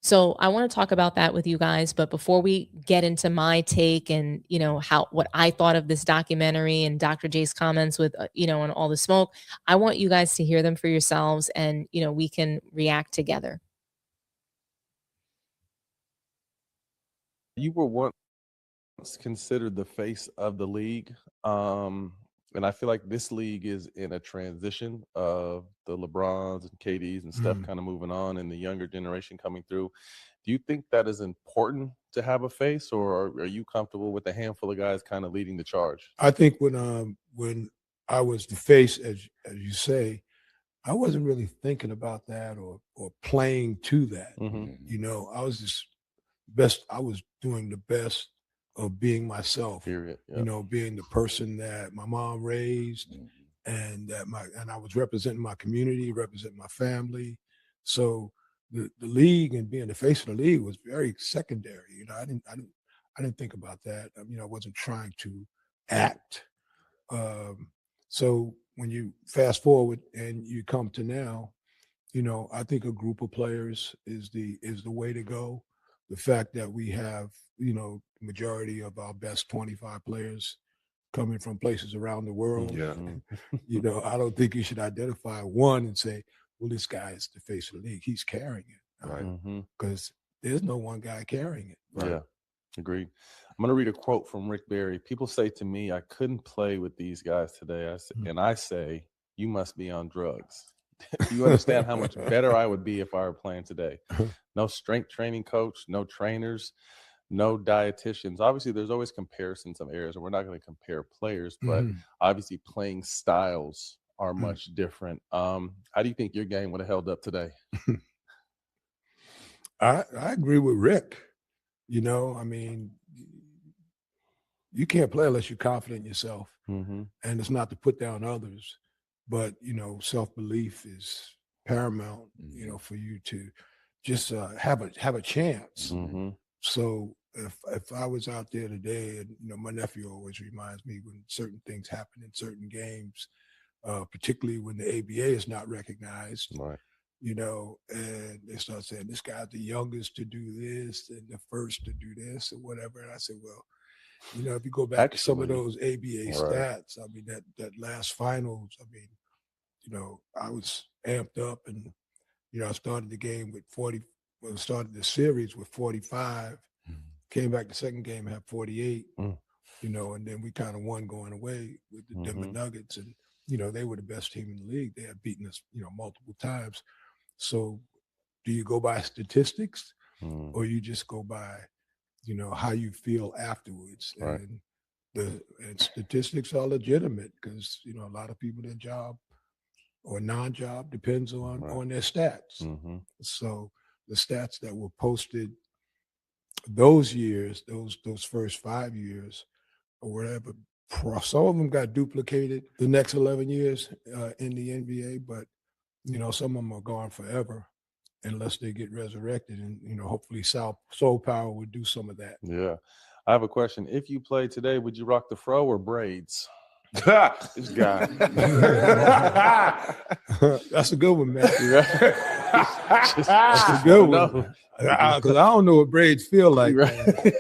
So I want to talk about that with you guys, but before we get into my take and, you know, what I thought of this documentary and Dr. J's comments with, you know, on All the Smoke, I want you guys to hear them for yourselves and, you know, we can react together. You were once considered the face of the league. And I feel like this league is in a transition of the LeBrons and KDs and Steph kind of moving on and the younger generation coming through. Do you think that is important to have a face, or are you comfortable with a handful of guys kind of leading the charge? I think when I was the face, as you say, I wasn't really thinking about that or playing to that. You know, I was just I was doing the best of being myself. Period. Yep. You know, being the person that my mom raised, and that I was representing my community, representing my family. So the league and being the face of the league was very secondary. You know, I didn't think about that. You know, I wasn't trying to act. So when you fast forward and you come to now, you know, I think a group of players is the way to go. The fact that we have, you know, majority of our best 25 players coming from places around the world. Yeah. You know, I don't think you should identify one and say, well, this guy is the face of the league. He's carrying it. Right. Because there's no one guy carrying it. Right? Yeah. Agreed. I'm going to read a quote from Rick Barry. People say to me, I couldn't play with these guys today. And I say, you must be on drugs. Do you understand how much better I would be if I were playing today? No strength training coach, no trainers, no dietitians. Obviously, there's always comparison in some areas, and we're not going to compare players, but obviously playing styles are much different. How do you think your game would have held up today? I agree with Rick. You know, I mean, you can't play unless you're confident in yourself. And it's not to put down others, but, you know, self-belief is paramount, you know, for you to just have a chance. So if I was out there today, and, you know, my nephew always reminds me when certain things happen in certain games, particularly when the ABA is not recognized, right? You know, and they start saying, this guy's the youngest to do this and the first to do this or whatever. And I said, well, you know, if you go back to some of those ABA stats, I mean, that last finals, I mean, you know, I was amped up and, you know, I started the game with 40, well, started the series with 45, came back the second game, had 48, you know, and then we kind of won going away with the Denver Nuggets. And, you know, they were the best team in the league. They had beaten us, you know, multiple times. So do you go by statistics or you just go by, you know, how you feel afterwards? Right. And statistics are legitimate because, you know, a lot of people, their job or non-job depends on their stats. So the stats that were posted those years, those first 5 years or whatever, some of them got duplicated the next 11 years in the NBA, but You know, some of them are gone forever unless they get resurrected. And, you know, hopefully Soul Power would do some of that. Yeah. I have a question. If you played today, would you rock the fro or braids? This guy. That's a good one, man. That's a good one. Because I don't know what braids feel like.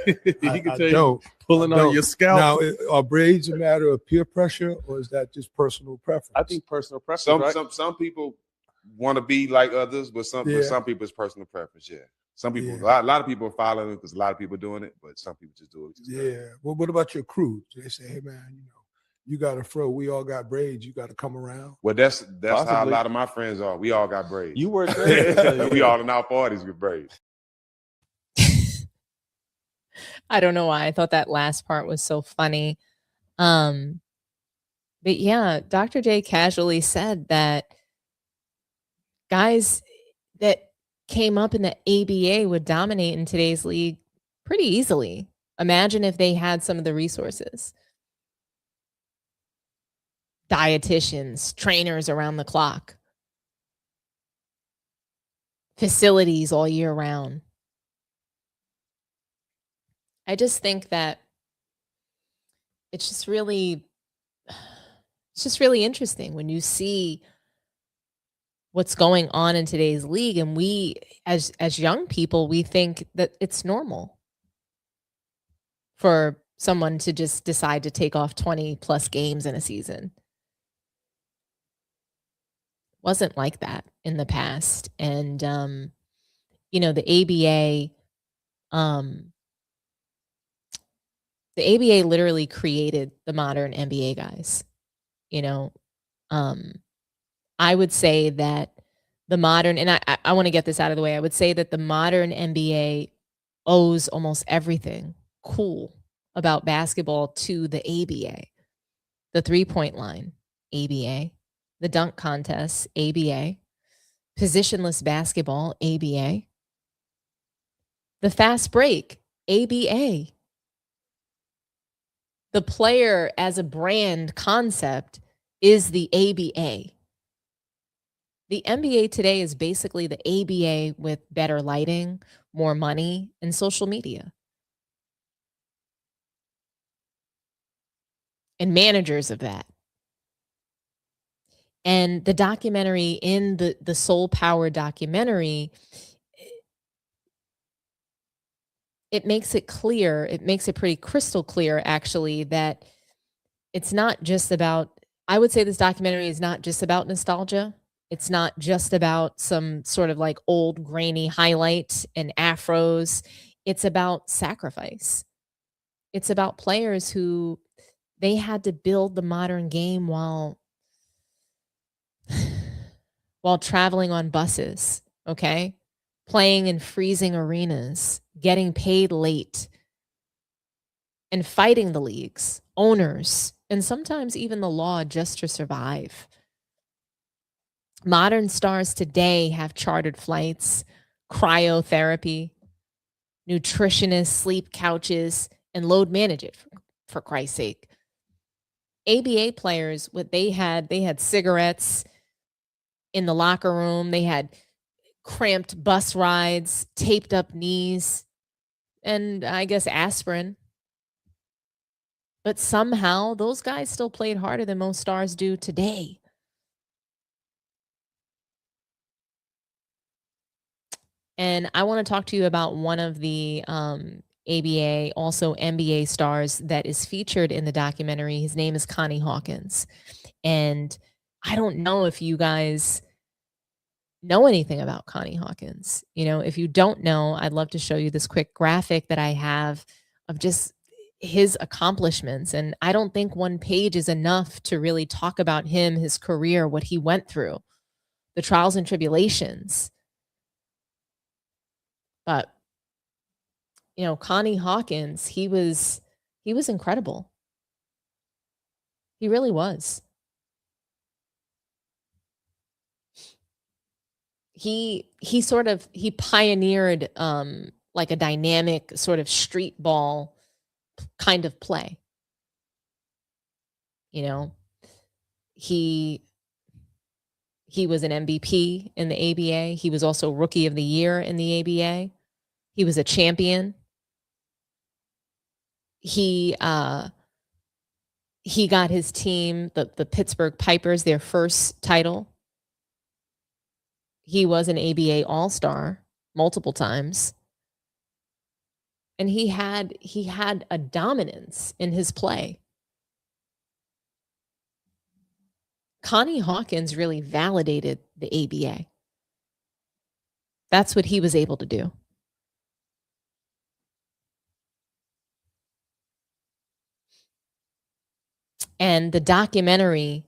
He can tell you pulling on your scalp. Now, are braids a matter of peer pressure, or is that just personal preference? I think personal preference. Some people want to be like others, but some people it's personal preference. Yeah. Some people, a lot of people are following it because a lot of people are doing it, but some people just do it. Yeah. Well, what about your crew? They say, hey man, you know, you got a fro. We all got braids. You got to come around. Well, that's how a lot of my friends are. We all got braids. You wear braids. We all in our parties with braids. I don't know why I thought that last part was so funny. But yeah, Dr. J casually said that guys that came up in the ABA would dominate in today's league pretty easily. Imagine if they had some of the resources. Dietitians, trainers around the clock, facilities all year round. I just think that it's just really interesting when you see what's going on in today's league, and we as young people, we think that it's normal for someone to just decide to take off 20 plus games in a season. Wasn't like that in the past. And you know, the ABA literally created the modern NBA guys. You know, I would say that the modern, and I want to get this out of the way, I would say that the modern NBA owes almost everything cool about basketball to the ABA. The three-point line, ABA. The dunk contest, ABA. Positionless basketball, ABA. The fast break, ABA. The player as a brand concept is the ABA. The NBA today is basically the ABA with better lighting, more money, and social media. And managers of that. And the documentary in the Soul Power documentary, it makes it clear, it makes it pretty crystal clear, actually, that it's not just about, I would say this documentary is not just about nostalgia. It's not just about some sort of like old grainy highlight and afros. It's about sacrifice. It's about players who they had to build the modern game while traveling on buses, okay? Playing in freezing arenas, getting paid late, and fighting the leagues, owners, and sometimes even the law just to survive. Modern stars today have chartered flights, cryotherapy, nutritionists, sleep couches, and load manage it, for Christ's sake. ABA players, what they had cigarettes in the locker room. They had cramped bus rides, taped up knees, and I guess aspirin. But somehow those guys still played harder than most stars do today. And I want to talk to you about one of the ABA, also NBA stars that is featured in the documentary. His name is Connie Hawkins. And I don't know if you guys know anything about Connie Hawkins. You know, if you don't know, I'd love to show you this quick graphic that I have of just his accomplishments. And I don't think one page is enough to really talk about him, his career, what he went through, the trials and tribulations. But, you know, Connie Hawkins, he was incredible. He really was. He pioneered like a dynamic sort of street ball kind of play. You know, he He was an MVP in the ABA. He was also Rookie of the Year in the ABA. He was a champion. He got his team, the Pittsburgh Pipers, their first title. He was an ABA All-Star multiple times. And he had a dominance in his play. Connie Hawkins really validated the ABA. That's what he was able to do. And the documentary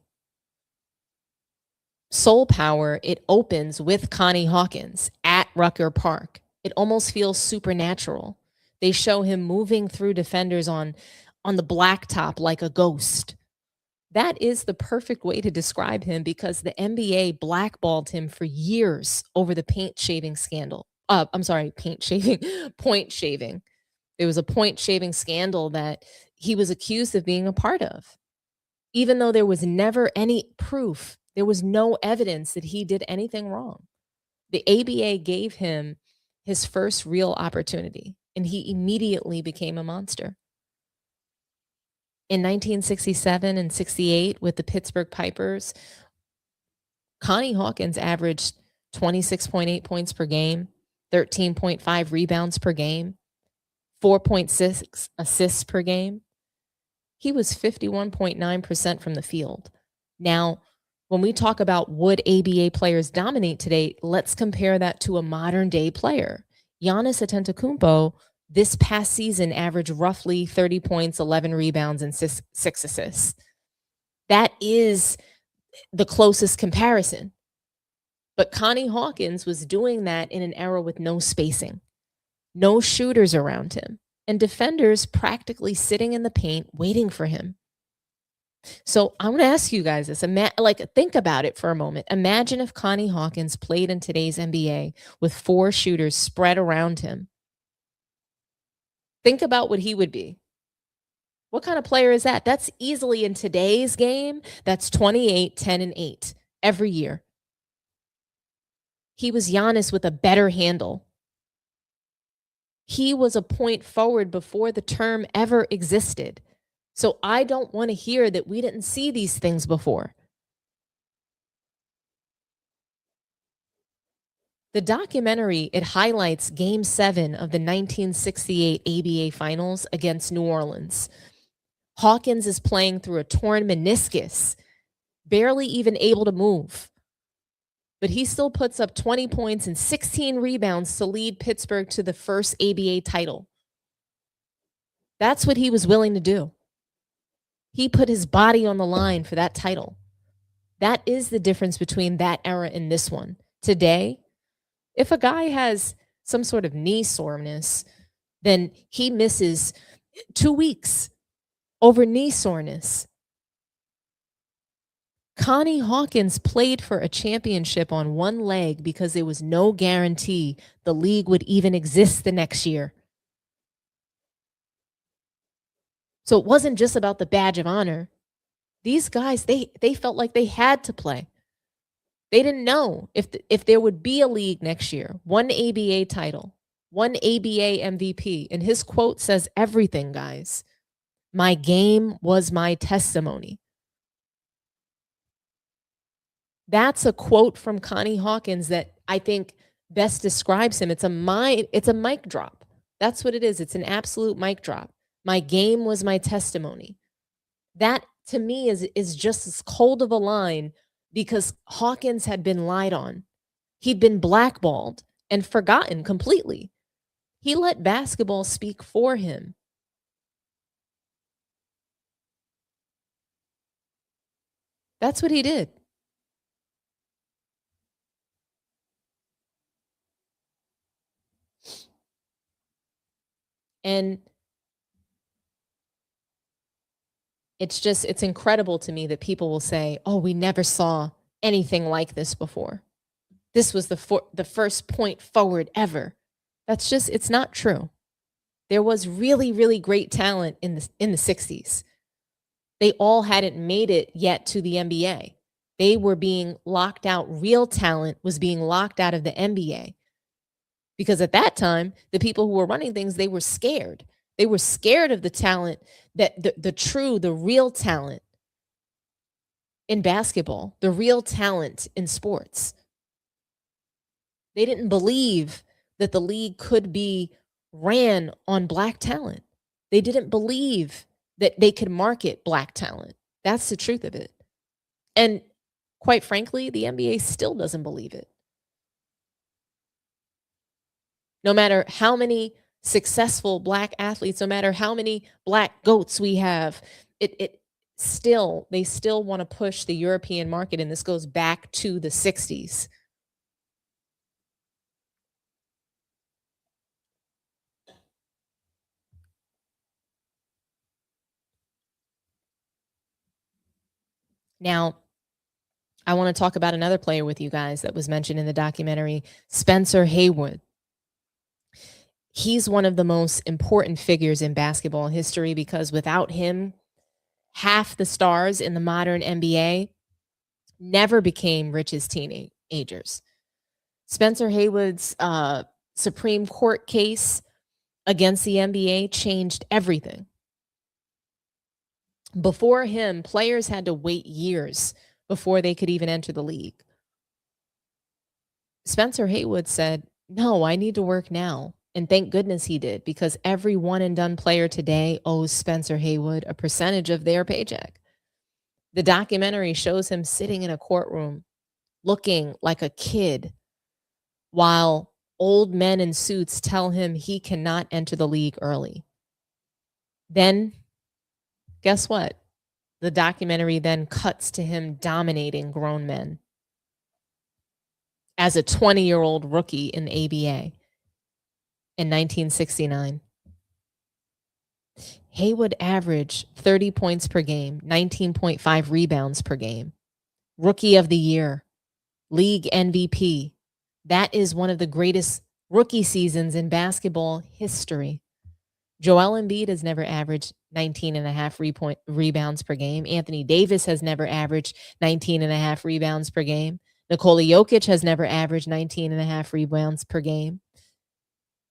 Soul Power, it opens with Connie Hawkins at Rucker Park. It almost feels supernatural. They show him moving through defenders on the blacktop like a ghost. That is the perfect way to describe him because the NBA blackballed him for years over the point shaving. There was a point shaving scandal that he was accused of being a part of. Even though there was never any proof, there was no evidence that he did anything wrong. The ABA gave him his first real opportunity, and he immediately became a monster. In 1967 and 68 with the Pittsburgh Pipers, Connie Hawkins averaged 26.8 points per game, 13.5 rebounds per game, 4.6 assists per game. He was 51.9% from the field. Now, when we talk about would ABA players dominate today, let's compare that to a modern day player. Giannis Antetokounmpo this past season averaged roughly 30 points, 11 rebounds, and 6 assists. That is the closest comparison. But Connie Hawkins was doing that in an era with no spacing, no shooters around him, and defenders practically sitting in the paint waiting for him. So I'm going to ask you guys this. Think about it for a moment. Imagine if Connie Hawkins played in today's NBA with 4 shooters spread around him. Think about what he would be. What kind of player is that? That's easily in today's game, that's 28, 10, and 8 every year. He was Giannis with a better handle. He was a point forward before the term ever existed. So I don't want to hear that we didn't see these things before. The documentary, it highlights Game 7 of the 1968 ABA Finals against New Orleans. Hawkins is playing through a torn meniscus, barely even able to move. But he still puts up 20 points and 16 rebounds to lead Pittsburgh to the first ABA title. That's what he was willing to do. He put his body on the line for that title. That is the difference between that era and this one. Today, if a guy has some sort of knee soreness, then he misses 2 weeks over knee soreness. Connie Hawkins played for a championship on one leg because there was no guarantee the league would even exist the next year. So it wasn't just about the badge of honor. These guys, they felt like they had to play. They didn't know if there would be a league next year, one ABA title, one ABA MVP. And his quote says everything, guys. My game was my testimony. That's a quote from Connie Hawkins that I think best describes him. It's a mic drop. That's what it is. It's an absolute mic drop. My game was my testimony. That to me is just as cold of a line because Hawkins had been lied on. He'd been blackballed and forgotten completely. He let basketball speak for him. That's what he did. And it's incredible to me that people will say, oh, we never saw anything like this before. This was the first point forward ever. It's not true. There was really, really great talent in the 60s. They all hadn't made it yet to the NBA. They were being locked out. Real talent was being locked out of the NBA. Because at that time, the people who were running things, they were scared. They were scared of the talent, that the real talent in basketball, the real talent in sports. They didn't believe that the league could be ran on Black talent. They didn't believe that they could market Black talent. That's the truth of it. And quite frankly, the NBA still doesn't believe it. No matter how many successful Black athletes, no matter how many Black GOATs we have, they still want to push the European market. And this goes back to the 60s. Now, I want to talk about another player with you guys that was mentioned in the documentary, Spencer Haywood. He's one of the most important figures in basketball history because without him, half the stars in the modern NBA never became rich as teenagers. Spencer Haywood's Supreme Court case against the NBA changed everything. Before him, players had to wait years before they could even enter the league. Spencer Haywood said, no, I need to work now. And thank goodness he did, because every one and done player today owes Spencer Haywood a percentage of their paycheck. The documentary shows him sitting in a courtroom looking like a kid while old men in suits tell him he cannot enter the league early. Then, guess what? The documentary then cuts to him dominating grown men as a 20-year-old rookie in the ABA in 1969. Haywood averaged 30 points per game, 19.5 rebounds per game. Rookie of the year, league MVP. That is one of the greatest rookie seasons in basketball history. Joel Embiid has never averaged 19.5 rebounds per game. Anthony Davis has never averaged 19.5 rebounds per game. Nikola Jokic has never averaged 19.5 rebounds per game.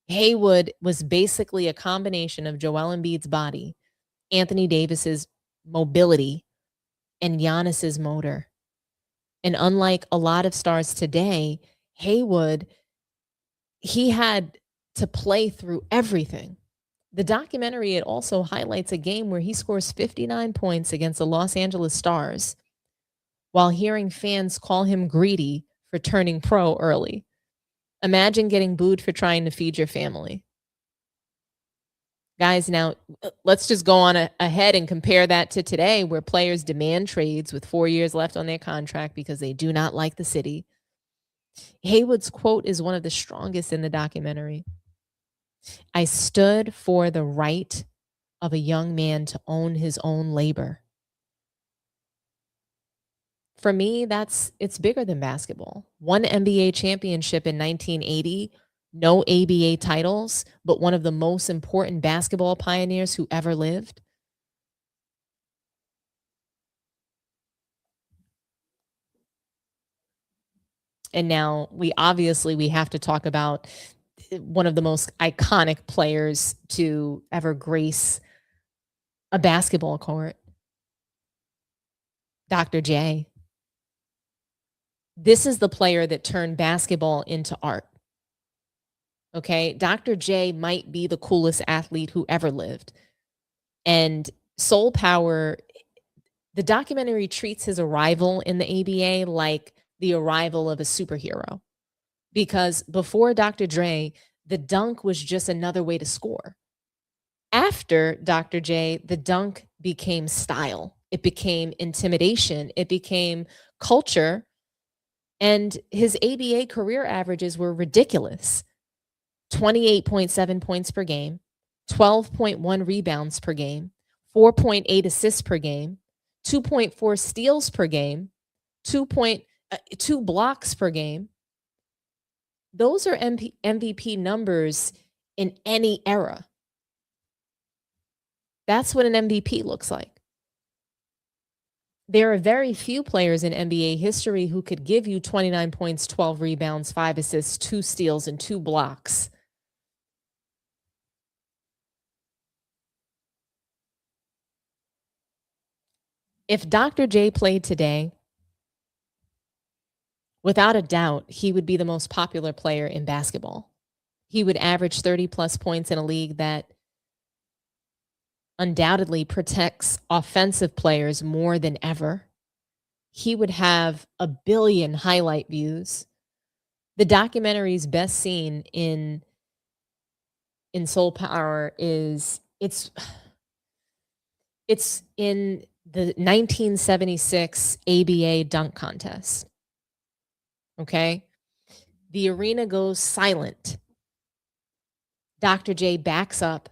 Haywood was basically a combination of Joel Embiid's body, Anthony Davis's mobility, and Giannis's motor. And unlike a lot of stars today, Haywood, he had to play through everything. The documentary, it also highlights a game where he scores 59 points against the Los Angeles Stars while hearing fans call him greedy for turning pro early. Imagine getting booed for trying to feed your family. Guys, now let's just go on ahead and compare that to today, where players demand trades with 4 years left on their contract because they do not like the city. Haywood's quote is one of the strongest in the documentary. I stood for the right of a young man to own his own labor. For me, it's bigger than basketball. One NBA championship in 1980, no ABA titles, but one of the most important basketball pioneers who ever lived. And now we have to talk about one of the most iconic players to ever grace a basketball court, Dr. J. This is the player that turned basketball into art. Okay, Dr. J might be the coolest athlete who ever lived. And Soul Power, the documentary treats his arrival in the ABA like the arrival of a superhero. Because before Dr. Dre, the dunk was just another way to score. After Dr. J, the dunk became style. It became intimidation. It became culture. And his ABA career averages were ridiculous. 28.7 points per game, 12.1 rebounds per game, 4.8 assists per game, 2.4 steals per game, 2 blocks per game. Those are MVP numbers in any era. That's what an MVP looks like. there are very few players in NBA history who could give you 29 points, 12 rebounds, 5 assists, 2 steals, and 2 blocks. If Dr. J played today, without a doubt, he would be the most popular player in basketball. He would average 30 plus points in a league that undoubtedly protects offensive players more than ever. He would have 1 billion highlight views. The documentary's best scene in Soul Power is it's in the 1976 ABA dunk contest. Okay? The arena goes silent. Dr. J backs up.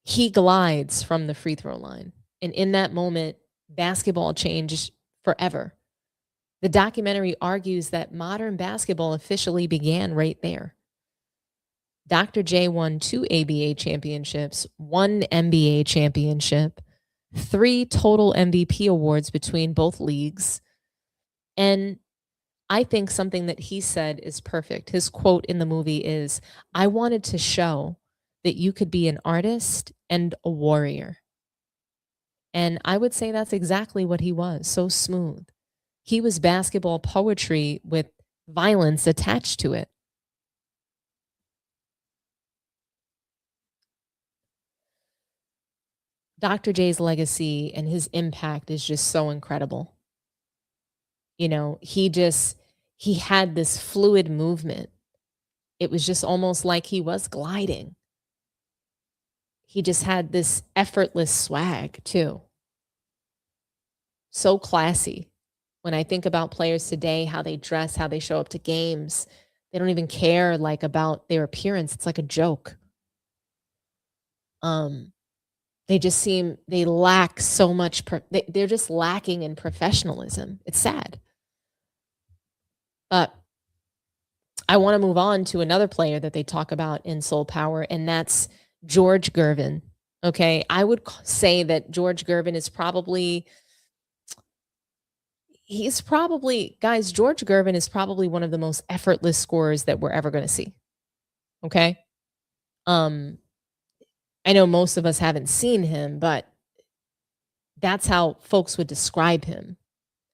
He glides from the free throw line. And in that moment, basketball changed forever. The documentary argues that modern basketball officially began right there. Dr. J won 2 ABA championships, 1 NBA championship, 3 total MVP awards between both leagues. And I think something that he said is perfect. His quote in the movie is, "I wanted to show that you could be an artist and a warrior." And I would say that's exactly what he was, so smooth. He was basketball poetry with violence attached to it. Dr. J's legacy and his impact is just so incredible. You know, he had this fluid movement. It was just almost like he was gliding. He just had this effortless swag too. So classy. When I think about players today, how they dress, how they show up to games, they don't even care like about their appearance. It's like a joke. They lack so much. They're just lacking in professionalism. It's sad. But I want to move on to another player that they talk about in Soul Power, and that's George Gervin. Okay. I would say that George Gervin is probably, George Gervin is probably one of the most effortless scorers that we're ever going to see. Okay. I know most of us haven't seen him, but that's how folks would describe him,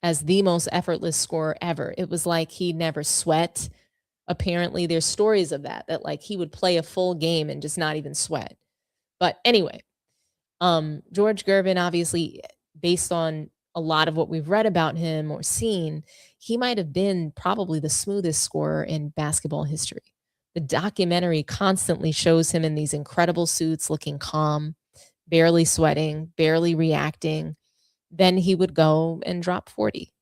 as the most effortless scorer ever. It was like he never sweat. Apparently, there's stories of that like he would play a full game and just not even sweat. But anyway, George Gervin, obviously, based on a lot of what we've read about him or seen, he might have been probably the smoothest scorer in basketball history. The documentary constantly shows him in these incredible suits, looking calm, barely sweating, barely reacting. Then he would go and drop 40.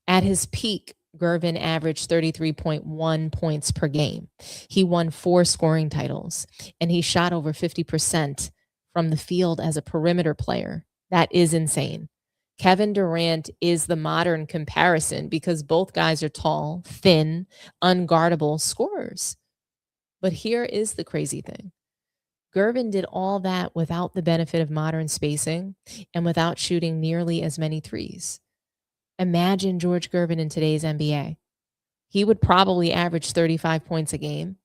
At his peak, Gervin averaged 33.1 points per game. He won 4 scoring titles, and he shot over 50% from the field as a perimeter player. That is insane. Kevin Durant is the modern comparison because both guys are tall, thin, unguardable scorers. But here is the crazy thing. Gervin did all that without the benefit of modern spacing and without shooting nearly as many threes. Imagine George Gervin in today's NBA. He would probably average 35 points a game.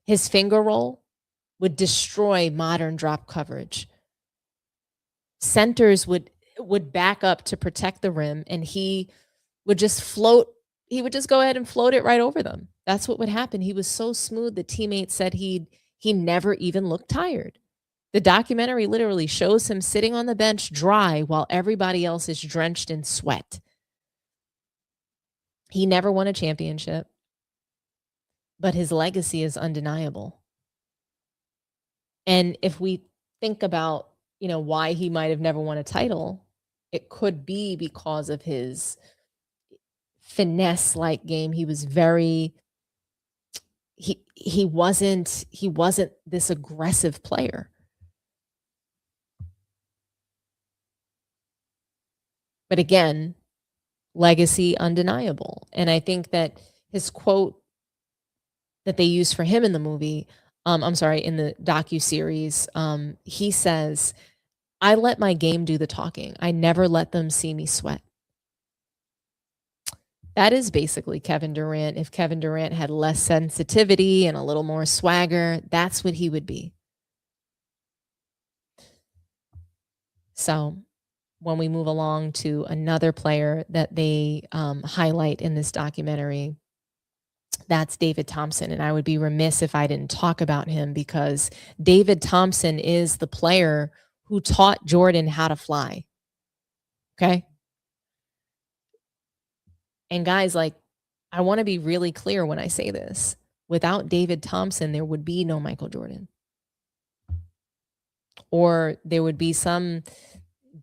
His finger roll would destroy modern drop coverage. Centers would back up to protect the rim, and he would just float. He would just go ahead and float it right over them. That's what would happen. He was so smooth that teammates said he never even looked tired. The documentary literally shows him sitting on the bench dry while everybody else is drenched in sweat. He never won a championship, but his legacy is undeniable. And if we think about, why he might have never won a title, it could be because of his finesse-like game. He was he wasn't this aggressive player. But again, legacy undeniable. And I think that his quote that they used for him in the movie, in the docuseries, he says, I let my game do the talking. I never let them see me sweat. That is basically Kevin Durant. If Kevin Durant had less sensitivity and a little more swagger, that's what he would be. So when we move along to another player that they highlight in this documentary, that's David Thompson. And I would be remiss if I didn't talk about him, because David Thompson is the player who taught Jordan how to fly. Okay. And guys, like, I want to be really clear when I say this. Without David Thompson, there would be no Michael Jordan. Or there would be some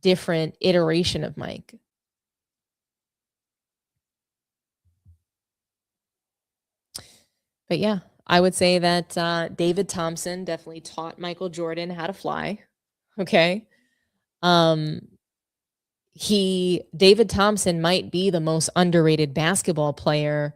different iteration of Mike. But yeah, I would say that David Thompson definitely taught Michael Jordan how to fly. Okay. David Thompson might be the most underrated basketball player,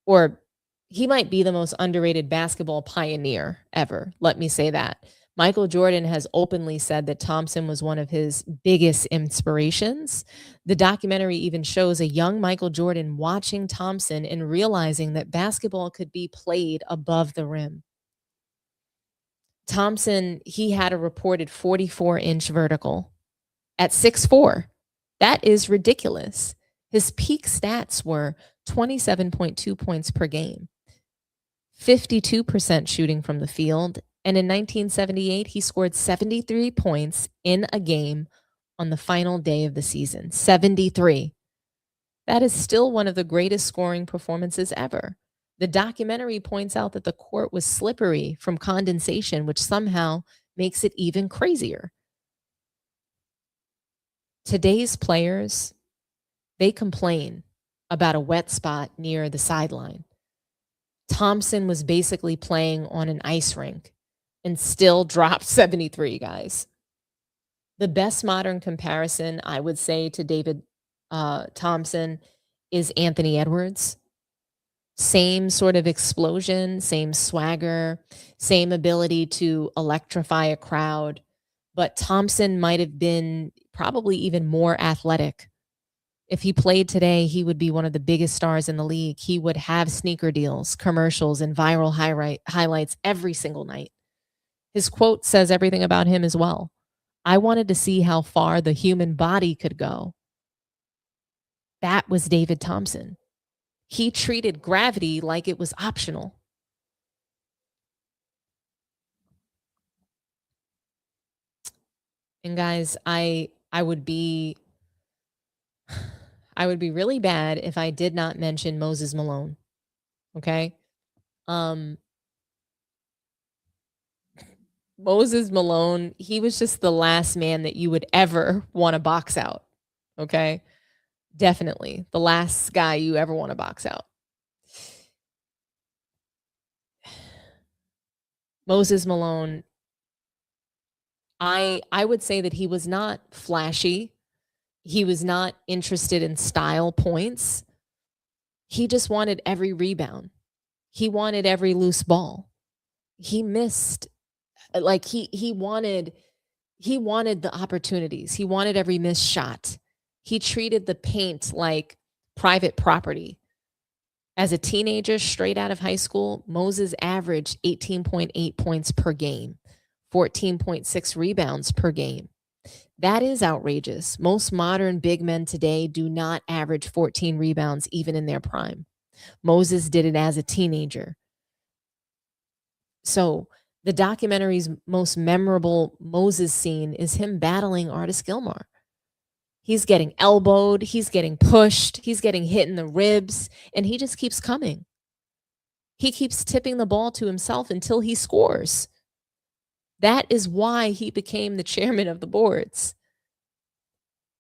or he might be the most underrated basketball pioneer ever. Let me say that. Michael Jordan has openly said that Thompson was one of his biggest inspirations. The documentary even shows a young Michael Jordan watching Thompson and realizing that basketball could be played above the rim. Thompson, he had a reported 44-inch vertical at 6'4". That is ridiculous. His peak stats were 27.2 points per game, 52% shooting from the field, and in 1978, he scored 73 points in a game on the final day of the season. 73. That is still one of the greatest scoring performances ever. The documentary points out that the court was slippery from condensation, which somehow makes it even crazier. Today's players, they complain about a wet spot near the sideline. Thompson was basically playing on an ice rink and still dropped 73, guys. The best modern comparison, I would say, to David Thompson is Anthony Edwards. Same sort of explosion, same swagger, same ability to electrify a crowd. But Thompson might have been probably even more athletic. If he played today, he would be one of the biggest stars in the league. He would have sneaker deals, commercials, and viral highlights every single night. His quote says everything about him as well. I wanted to see how far the human body could go. That was David Thompson. He treated gravity like it was optional. And guys, I would be really bad if I did not mention Moses Malone. Okay? Moses Malone, he was just the last man that you would ever want to box out. Okay? Definitely the last guy you ever want to box out. Moses Malone, I would say that he was not flashy. He was not interested in style points. He just wanted every rebound. He wanted every loose ball. He missed, like he wanted the opportunities. He wanted every missed shot. He treated the paint like private property. As a teenager, straight out of high school, Moses averaged 18.8 points per game, 14.6 rebounds per game. That is outrageous. Most modern big men today do not average 14 rebounds even in their prime. Moses did it as a teenager. So the documentary's most memorable Moses scene is him battling Artis Gilmore. He's getting elbowed, he's getting pushed, he's getting hit in the ribs, and he just keeps coming. He keeps tipping the ball to himself until he scores. That is why he became the chairman of the boards.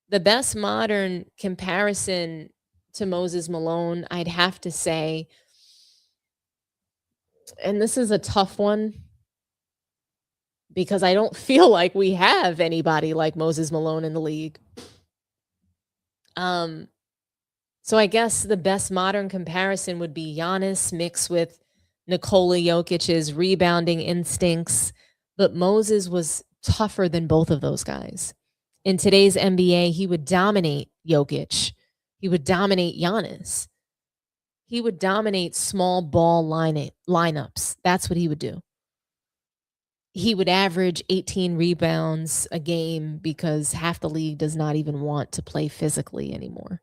The best modern comparison to Moses Malone, I'd have to say, and this is a tough one because I don't feel like we have anybody like Moses Malone in the league. So I guess the best modern comparison would be Giannis mixed with Nikola Jokic's rebounding instincts. But Moses was tougher than both of those guys. In today's NBA, he would dominate Jokic. He would dominate Giannis. He would dominate small ball lineups. That's what he would do. He would average 18 rebounds a game because half the league does not even want to play physically anymore.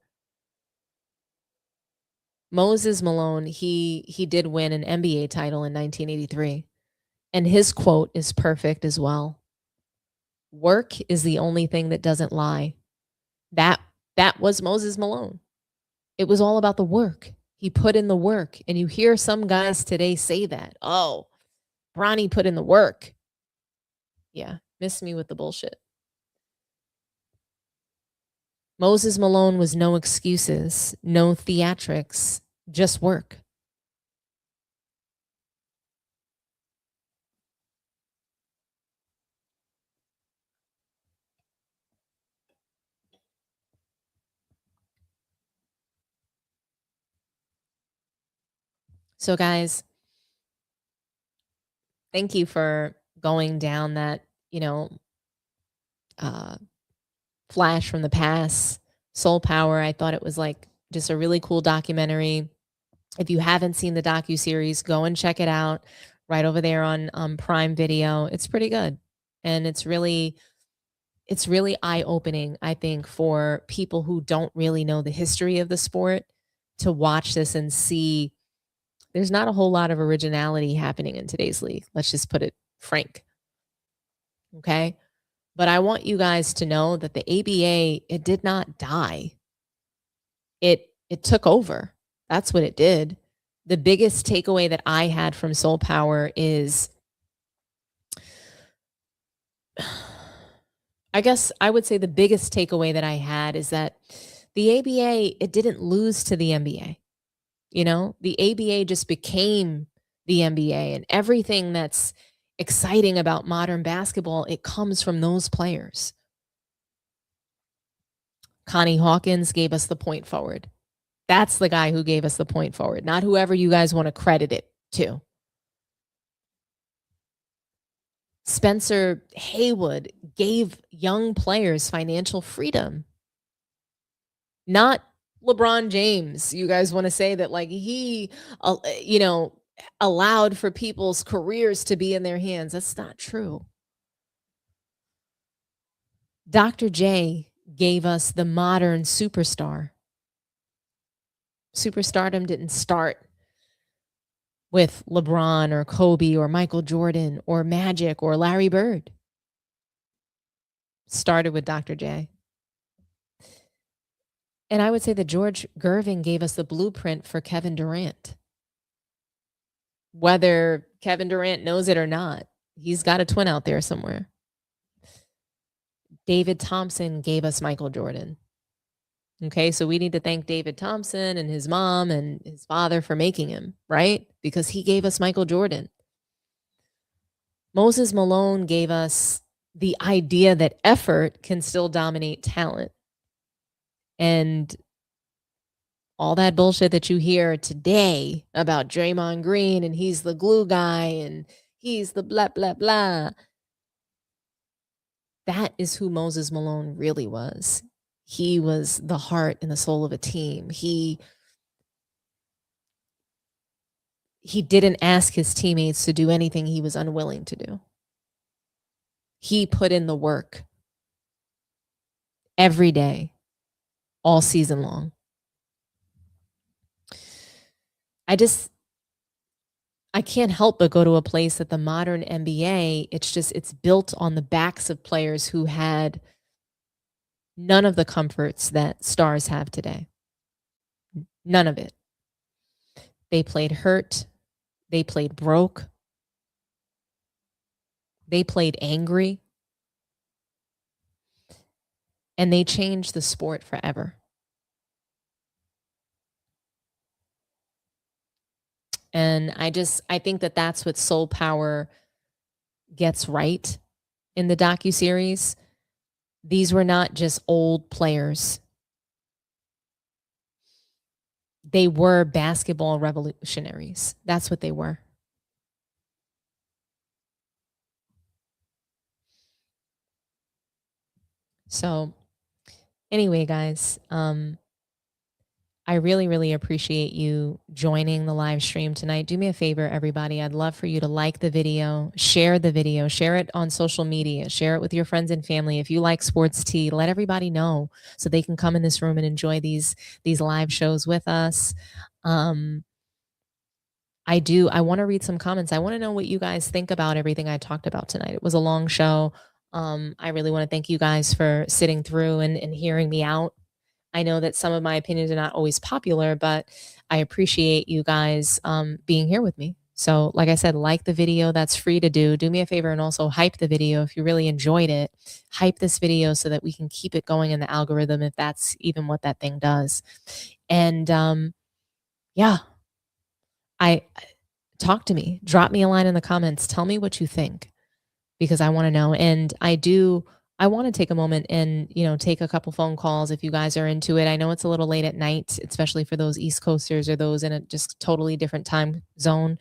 Moses Malone, he did win an NBA title in 1983. And his quote is perfect as well. Work is the only thing that doesn't lie. That was Moses Malone. It was all about the work. He put in the work. And you hear some guys today say that. Oh, Bronny put in the work. Yeah, miss me with the bullshit. Moses Malone was no excuses, no theatrics, just work. So guys, thank you for going down that, flash from the past, Soul Power. I thought it was like just a really cool documentary. If you haven't seen the docuseries, go and check it out right over there on Prime Video. It's pretty good. And it's really eye-opening, I think, for people who don't really know the history of the sport to watch this and see there's not a whole lot of originality happening in today's league. Let's just put it frank. Okay? But I want you guys to know that the ABA, it did not die. It took over. That's what it did. The biggest takeaway that I had from Soul Power is, I guess I would say the biggest takeaway that I had is that the ABA, it didn't lose to the NBA. The ABA just became the NBA, and everything that's exciting about modern basketball, it comes from those players. Connie Hawkins gave us the point forward. That's the guy who gave us the point forward, not whoever you guys want to credit it to. Spencer Haywood gave young players financial freedom. Not LeBron James. You guys want to say that like he, allowed for people's careers to be in their hands. That's not true. Dr. J gave us the modern superstar. Superstardom didn't start with LeBron or Kobe or Michael Jordan or Magic or Larry Bird. Started with Dr. J. And I would say that George Gervin gave us the blueprint for Kevin Durant. Whether Kevin Durant knows it or not, he's got a twin out there somewhere. David Thompson gave us Michael Jordan. Okay, so we need to thank David Thompson and his mom and his father for making him, right? Because he gave us Michael Jordan. Moses Malone gave us the idea that effort can still dominate talent. And all that bullshit that you hear today about Draymond Green and he's the glue guy and he's the blah, blah, blah. That is who Moses Malone really was. He was the heart and the soul of a team. He didn't ask his teammates to do anything he was unwilling to do. He put in the work every day, all season long. I can't help but go to a place that the modern NBA, it's built on the backs of players who had none of the comforts that stars have today. None of it. They played hurt. They played broke. They played angry. And they changed the sport forever. And I think that that's what Soul Power gets right in the docuseries. These were not just old players. They were basketball revolutionaries. That's what they were. So anyway, guys, I really, really appreciate you joining the live stream tonight. Do me a favor, everybody. I'd love for you to like the video, share it on social media, share it with your friends and family. If you like sports tea, let everybody know so they can come in this room and enjoy these live shows with us. I want to read some comments. I want to know what you guys think about everything I talked about tonight. It was a long show. I really want to thank you guys for sitting through and hearing me out. I know that some of my opinions are not always popular, but I appreciate you guys being here with me. So like I said, like the video, that's free to do. Do me a favor and also hype the video if you really enjoyed it. Hype this video so that we can keep it going in the algorithm if that's even what that thing does. And yeah, talk to me. Drop me a line in the comments. Tell me what you think because I want to know. And I want to take a moment and, take a couple phone calls if you guys are into it. I know it's a little late at night, especially for those East Coasters or those in a just totally different time zone.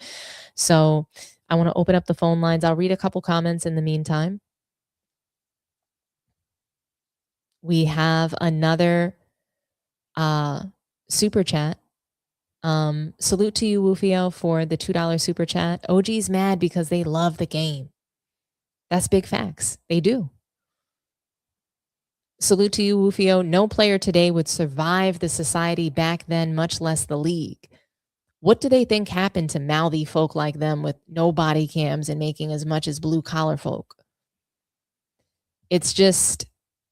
So I want to open up the phone lines. I'll read a couple comments in the meantime. We have another super chat. Salute to you, Wufio, for the $2 super chat. OG's mad because they love the game. That's big facts. They do. Salute to you, Wufio. No player today would survive the society back then, much less the league. What do they think happened to mouthy folk like them with no body cams and making as much as blue collar folk? It's just,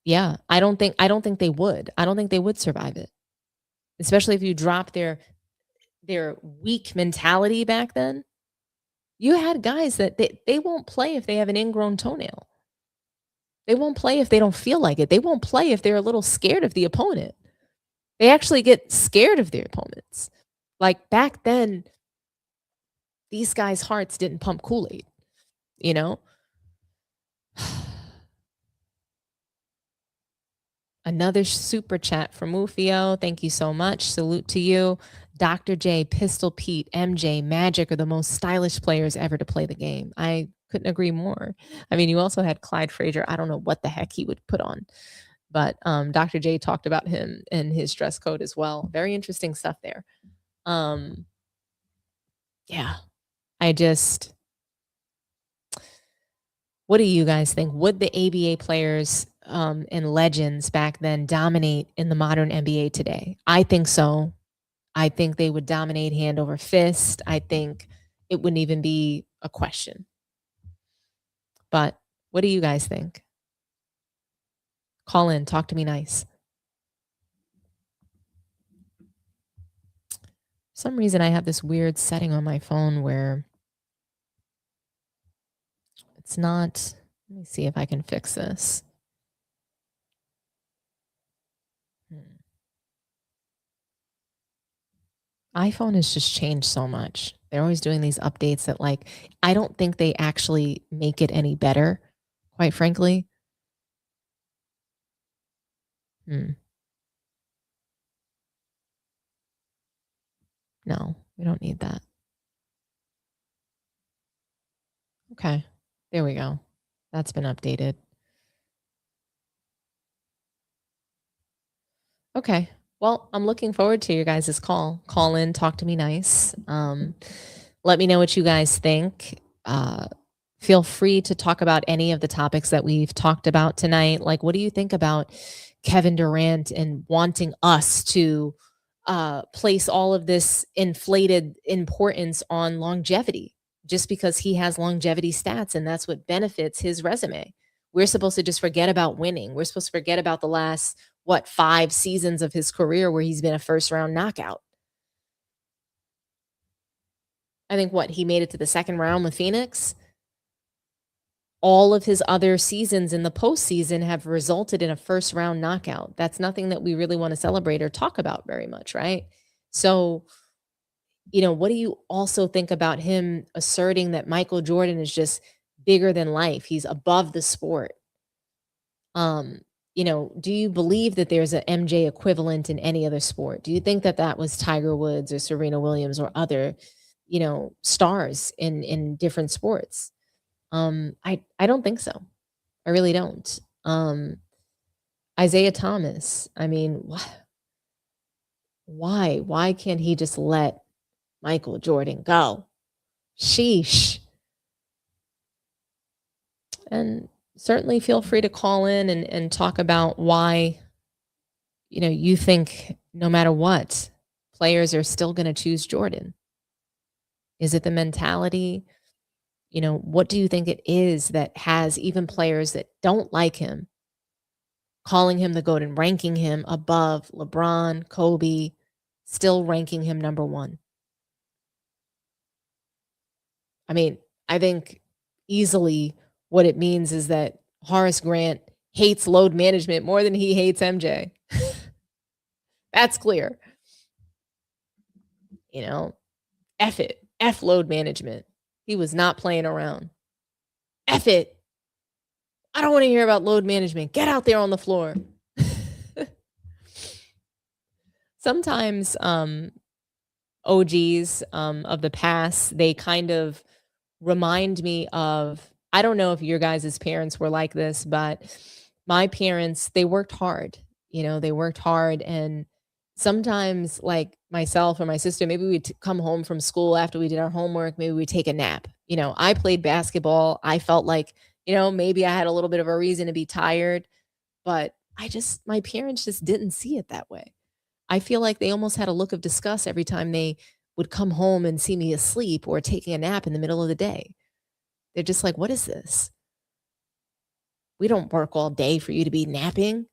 yeah, I don't think they would. I don't think they would survive it. Especially if you drop their weak mentality back then. You had guys that they won't play if they have an ingrown toenail. They won't play if they don't feel like it. They won't play if they're a little scared of the opponent. They actually get scared of their opponents. Like back then, these guys' hearts didn't pump Kool-Aid, Another super chat from Mufio. Thank you so much. Salute to you. Dr. J, Pistol Pete, MJ, Magic are the most stylish players ever to play the game. I couldn't agree more. I mean, you also had Clyde Frazier. I don't know what the heck he would put on, but Dr. J talked about him and his dress code as well. Very interesting stuff there. Yeah, what do you guys think? Would the ABA players and legends back then dominate in the modern NBA today? I think so. I think they would dominate hand over fist. I think it wouldn't even be a question. But what do you guys think? Call in, talk to me nice. For some reason I have this weird setting on my phone where it's not. Let me see if I can fix this. iPhone has just changed so much. They're always doing these updates that I don't think they actually make it any better, quite frankly. No, we don't need that. Okay, there we go. That's been updated. Okay. Well, I'm looking forward to your guys' call. Call in, talk to me nice. Let me know what you guys think. Feel free to talk about any of the topics that we've talked about tonight. Like, what do you think about Kevin Durant and wanting us to place all of this inflated importance on longevity just because he has longevity stats and that's what benefits his resume? We're supposed to just forget about winning. We're supposed to forget about the last 5 seasons of his career where he's been a first-round knockout. I think he made it to the second round with Phoenix. All of his other seasons in the postseason have resulted in a first-round knockout. That's nothing that we really want to celebrate or talk about very much, right? So, what do you also think about him asserting that Michael Jordan is just bigger than life? He's above the sport. Do you believe that there's an MJ equivalent in any other sport? Do you think that was Tiger Woods or Serena Williams or other, stars in different sports? I don't think so. I really don't. Isiah Thomas. I mean, why? Why can't he just let Michael Jordan go? Sheesh. And certainly feel free to call in and talk about why, you think no matter what, players are still going to choose Jordan. Is it the mentality? What do you think it is that has even players that don't like him calling him the GOAT and ranking him above LeBron, Kobe, still ranking him number one? I mean, I think easily what it means is that Horace Grant hates load management more than he hates MJ. That's clear. F it. F load management. He was not playing around. F it. I don't want to hear about load management. Get out there on the floor. Sometimes OGs of the past, they kind of remind me of, I don't know if your guys' parents were like this, but my parents, they worked hard. They worked hard, and sometimes, like myself or my sister, maybe we'd come home from school after we did our homework, maybe we'd take a nap. I played basketball. I felt like, maybe I had a little bit of a reason to be tired, but my parents just didn't see it that way. I feel like they almost had a look of disgust every time they would come home and see me asleep or taking a nap in the middle of the day. They're just like, what is this? We don't work all day for you to be napping.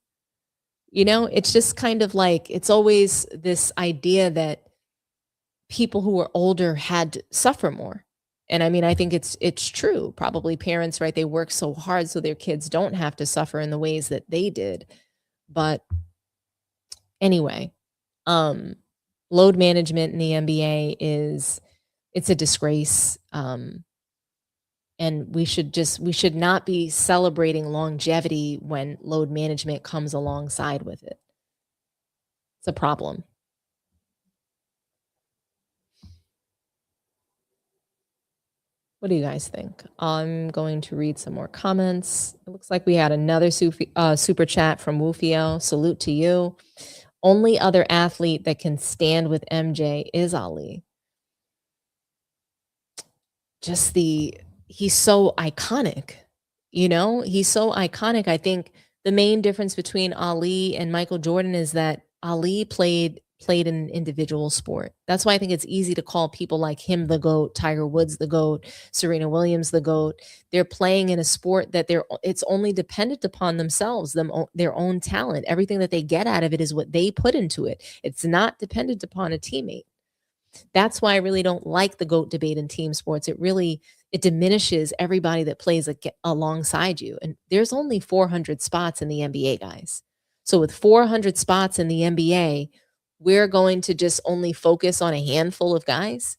It's just kind of like, it's always this idea that people who are older had to suffer more. And I mean, I think it's true. Probably parents, right? They work so hard so their kids don't have to suffer in the ways that they did. But anyway, load management in the NBA it's a disgrace. And we should not be celebrating longevity when load management comes alongside with it. It's a problem. What do you guys think? I'm going to read some more comments. It looks like we had another super chat from Wufio. Salute to you. Only other athlete that can stand with MJ is Ali. He's so iconic, he's so iconic. I think the main difference between Ali and Michael Jordan is that Ali played an individual sport. That's why I think it's easy to call people like him the GOAT, Tiger Woods the GOAT, Serena Williams the GOAT. They're playing in a sport that it's only dependent upon themselves, their own talent. Everything that they get out of it is what they put into it. It's not dependent upon a teammate. That's why I really don't like the GOAT debate in team sports. It diminishes everybody that plays alongside you. And there's only 400 spots in the NBA, guys. So with 400 spots in the NBA, we're going to just only focus on a handful of guys.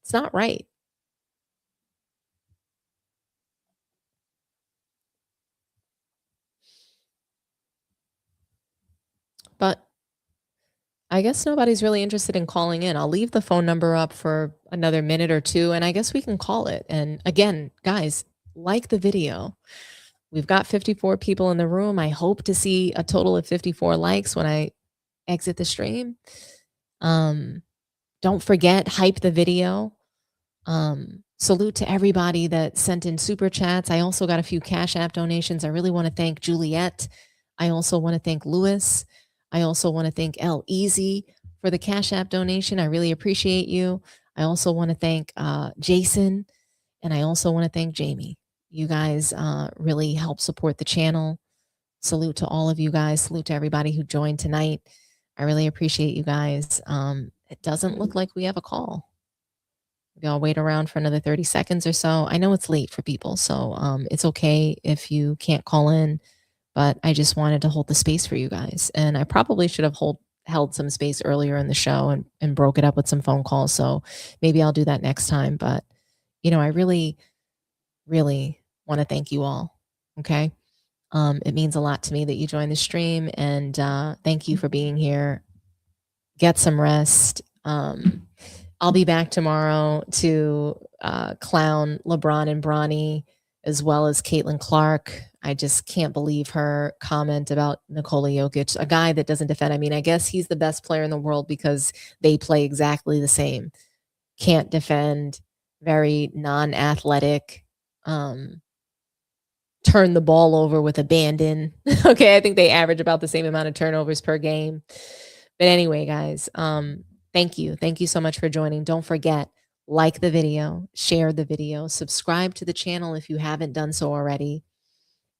It's not right. But I guess nobody's really interested in calling in. I'll leave the phone number up for another minute or two, and I guess we can call it. And again, guys, like the video. We've got 54 people in the room. I hope to see a total of 54 likes when I exit the stream. Don't forget, hype the video. Salute to everybody that sent in super chats. I also got a few Cash App donations. I really want to thank Juliet. I also want to thank Lewis. I also want to thank El Easy for the Cash App donation. I really appreciate you. I also want to thank Jason, and I also want to thank Jamie. You guys really help support the channel. Salute to all of you guys. Salute to everybody who joined tonight. I really appreciate you guys. It doesn't look like we have a call. Maybe I'll wait around for another 30 seconds or so. I know it's late for people, so it's okay if you can't call in, but I just wanted to hold the space for you guys. And I probably should have held some space earlier in the show and broke it up with some phone calls. So maybe I'll do that next time. But, I really, really want to thank you all. Okay. It means a lot to me that you joined the stream, and thank you for being here. Get some rest. I'll be back tomorrow to clown LeBron and Bronny as well as Caitlin Clark. I just can't believe her comment about Nikola Jokic, a guy that doesn't defend. I mean, I guess he's the best player in the world because they play exactly the same. Can't defend, very non-athletic, turn the ball over with abandon. Okay, I think they average about the same amount of turnovers per game. But anyway, guys, thank you. Thank you so much for joining. Don't forget, like the video, share the video, subscribe to the channel if you haven't done so already,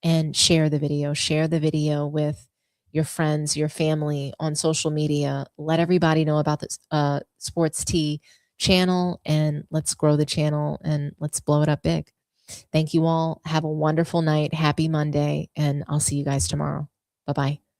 and share the video. Share the video with your friends, your family on social media. Let everybody know about this Sports Tea channel, and let's grow the channel and let's blow it up big. Thank you all. Have a wonderful night. Happy Monday, and I'll see you guys tomorrow. Bye-bye.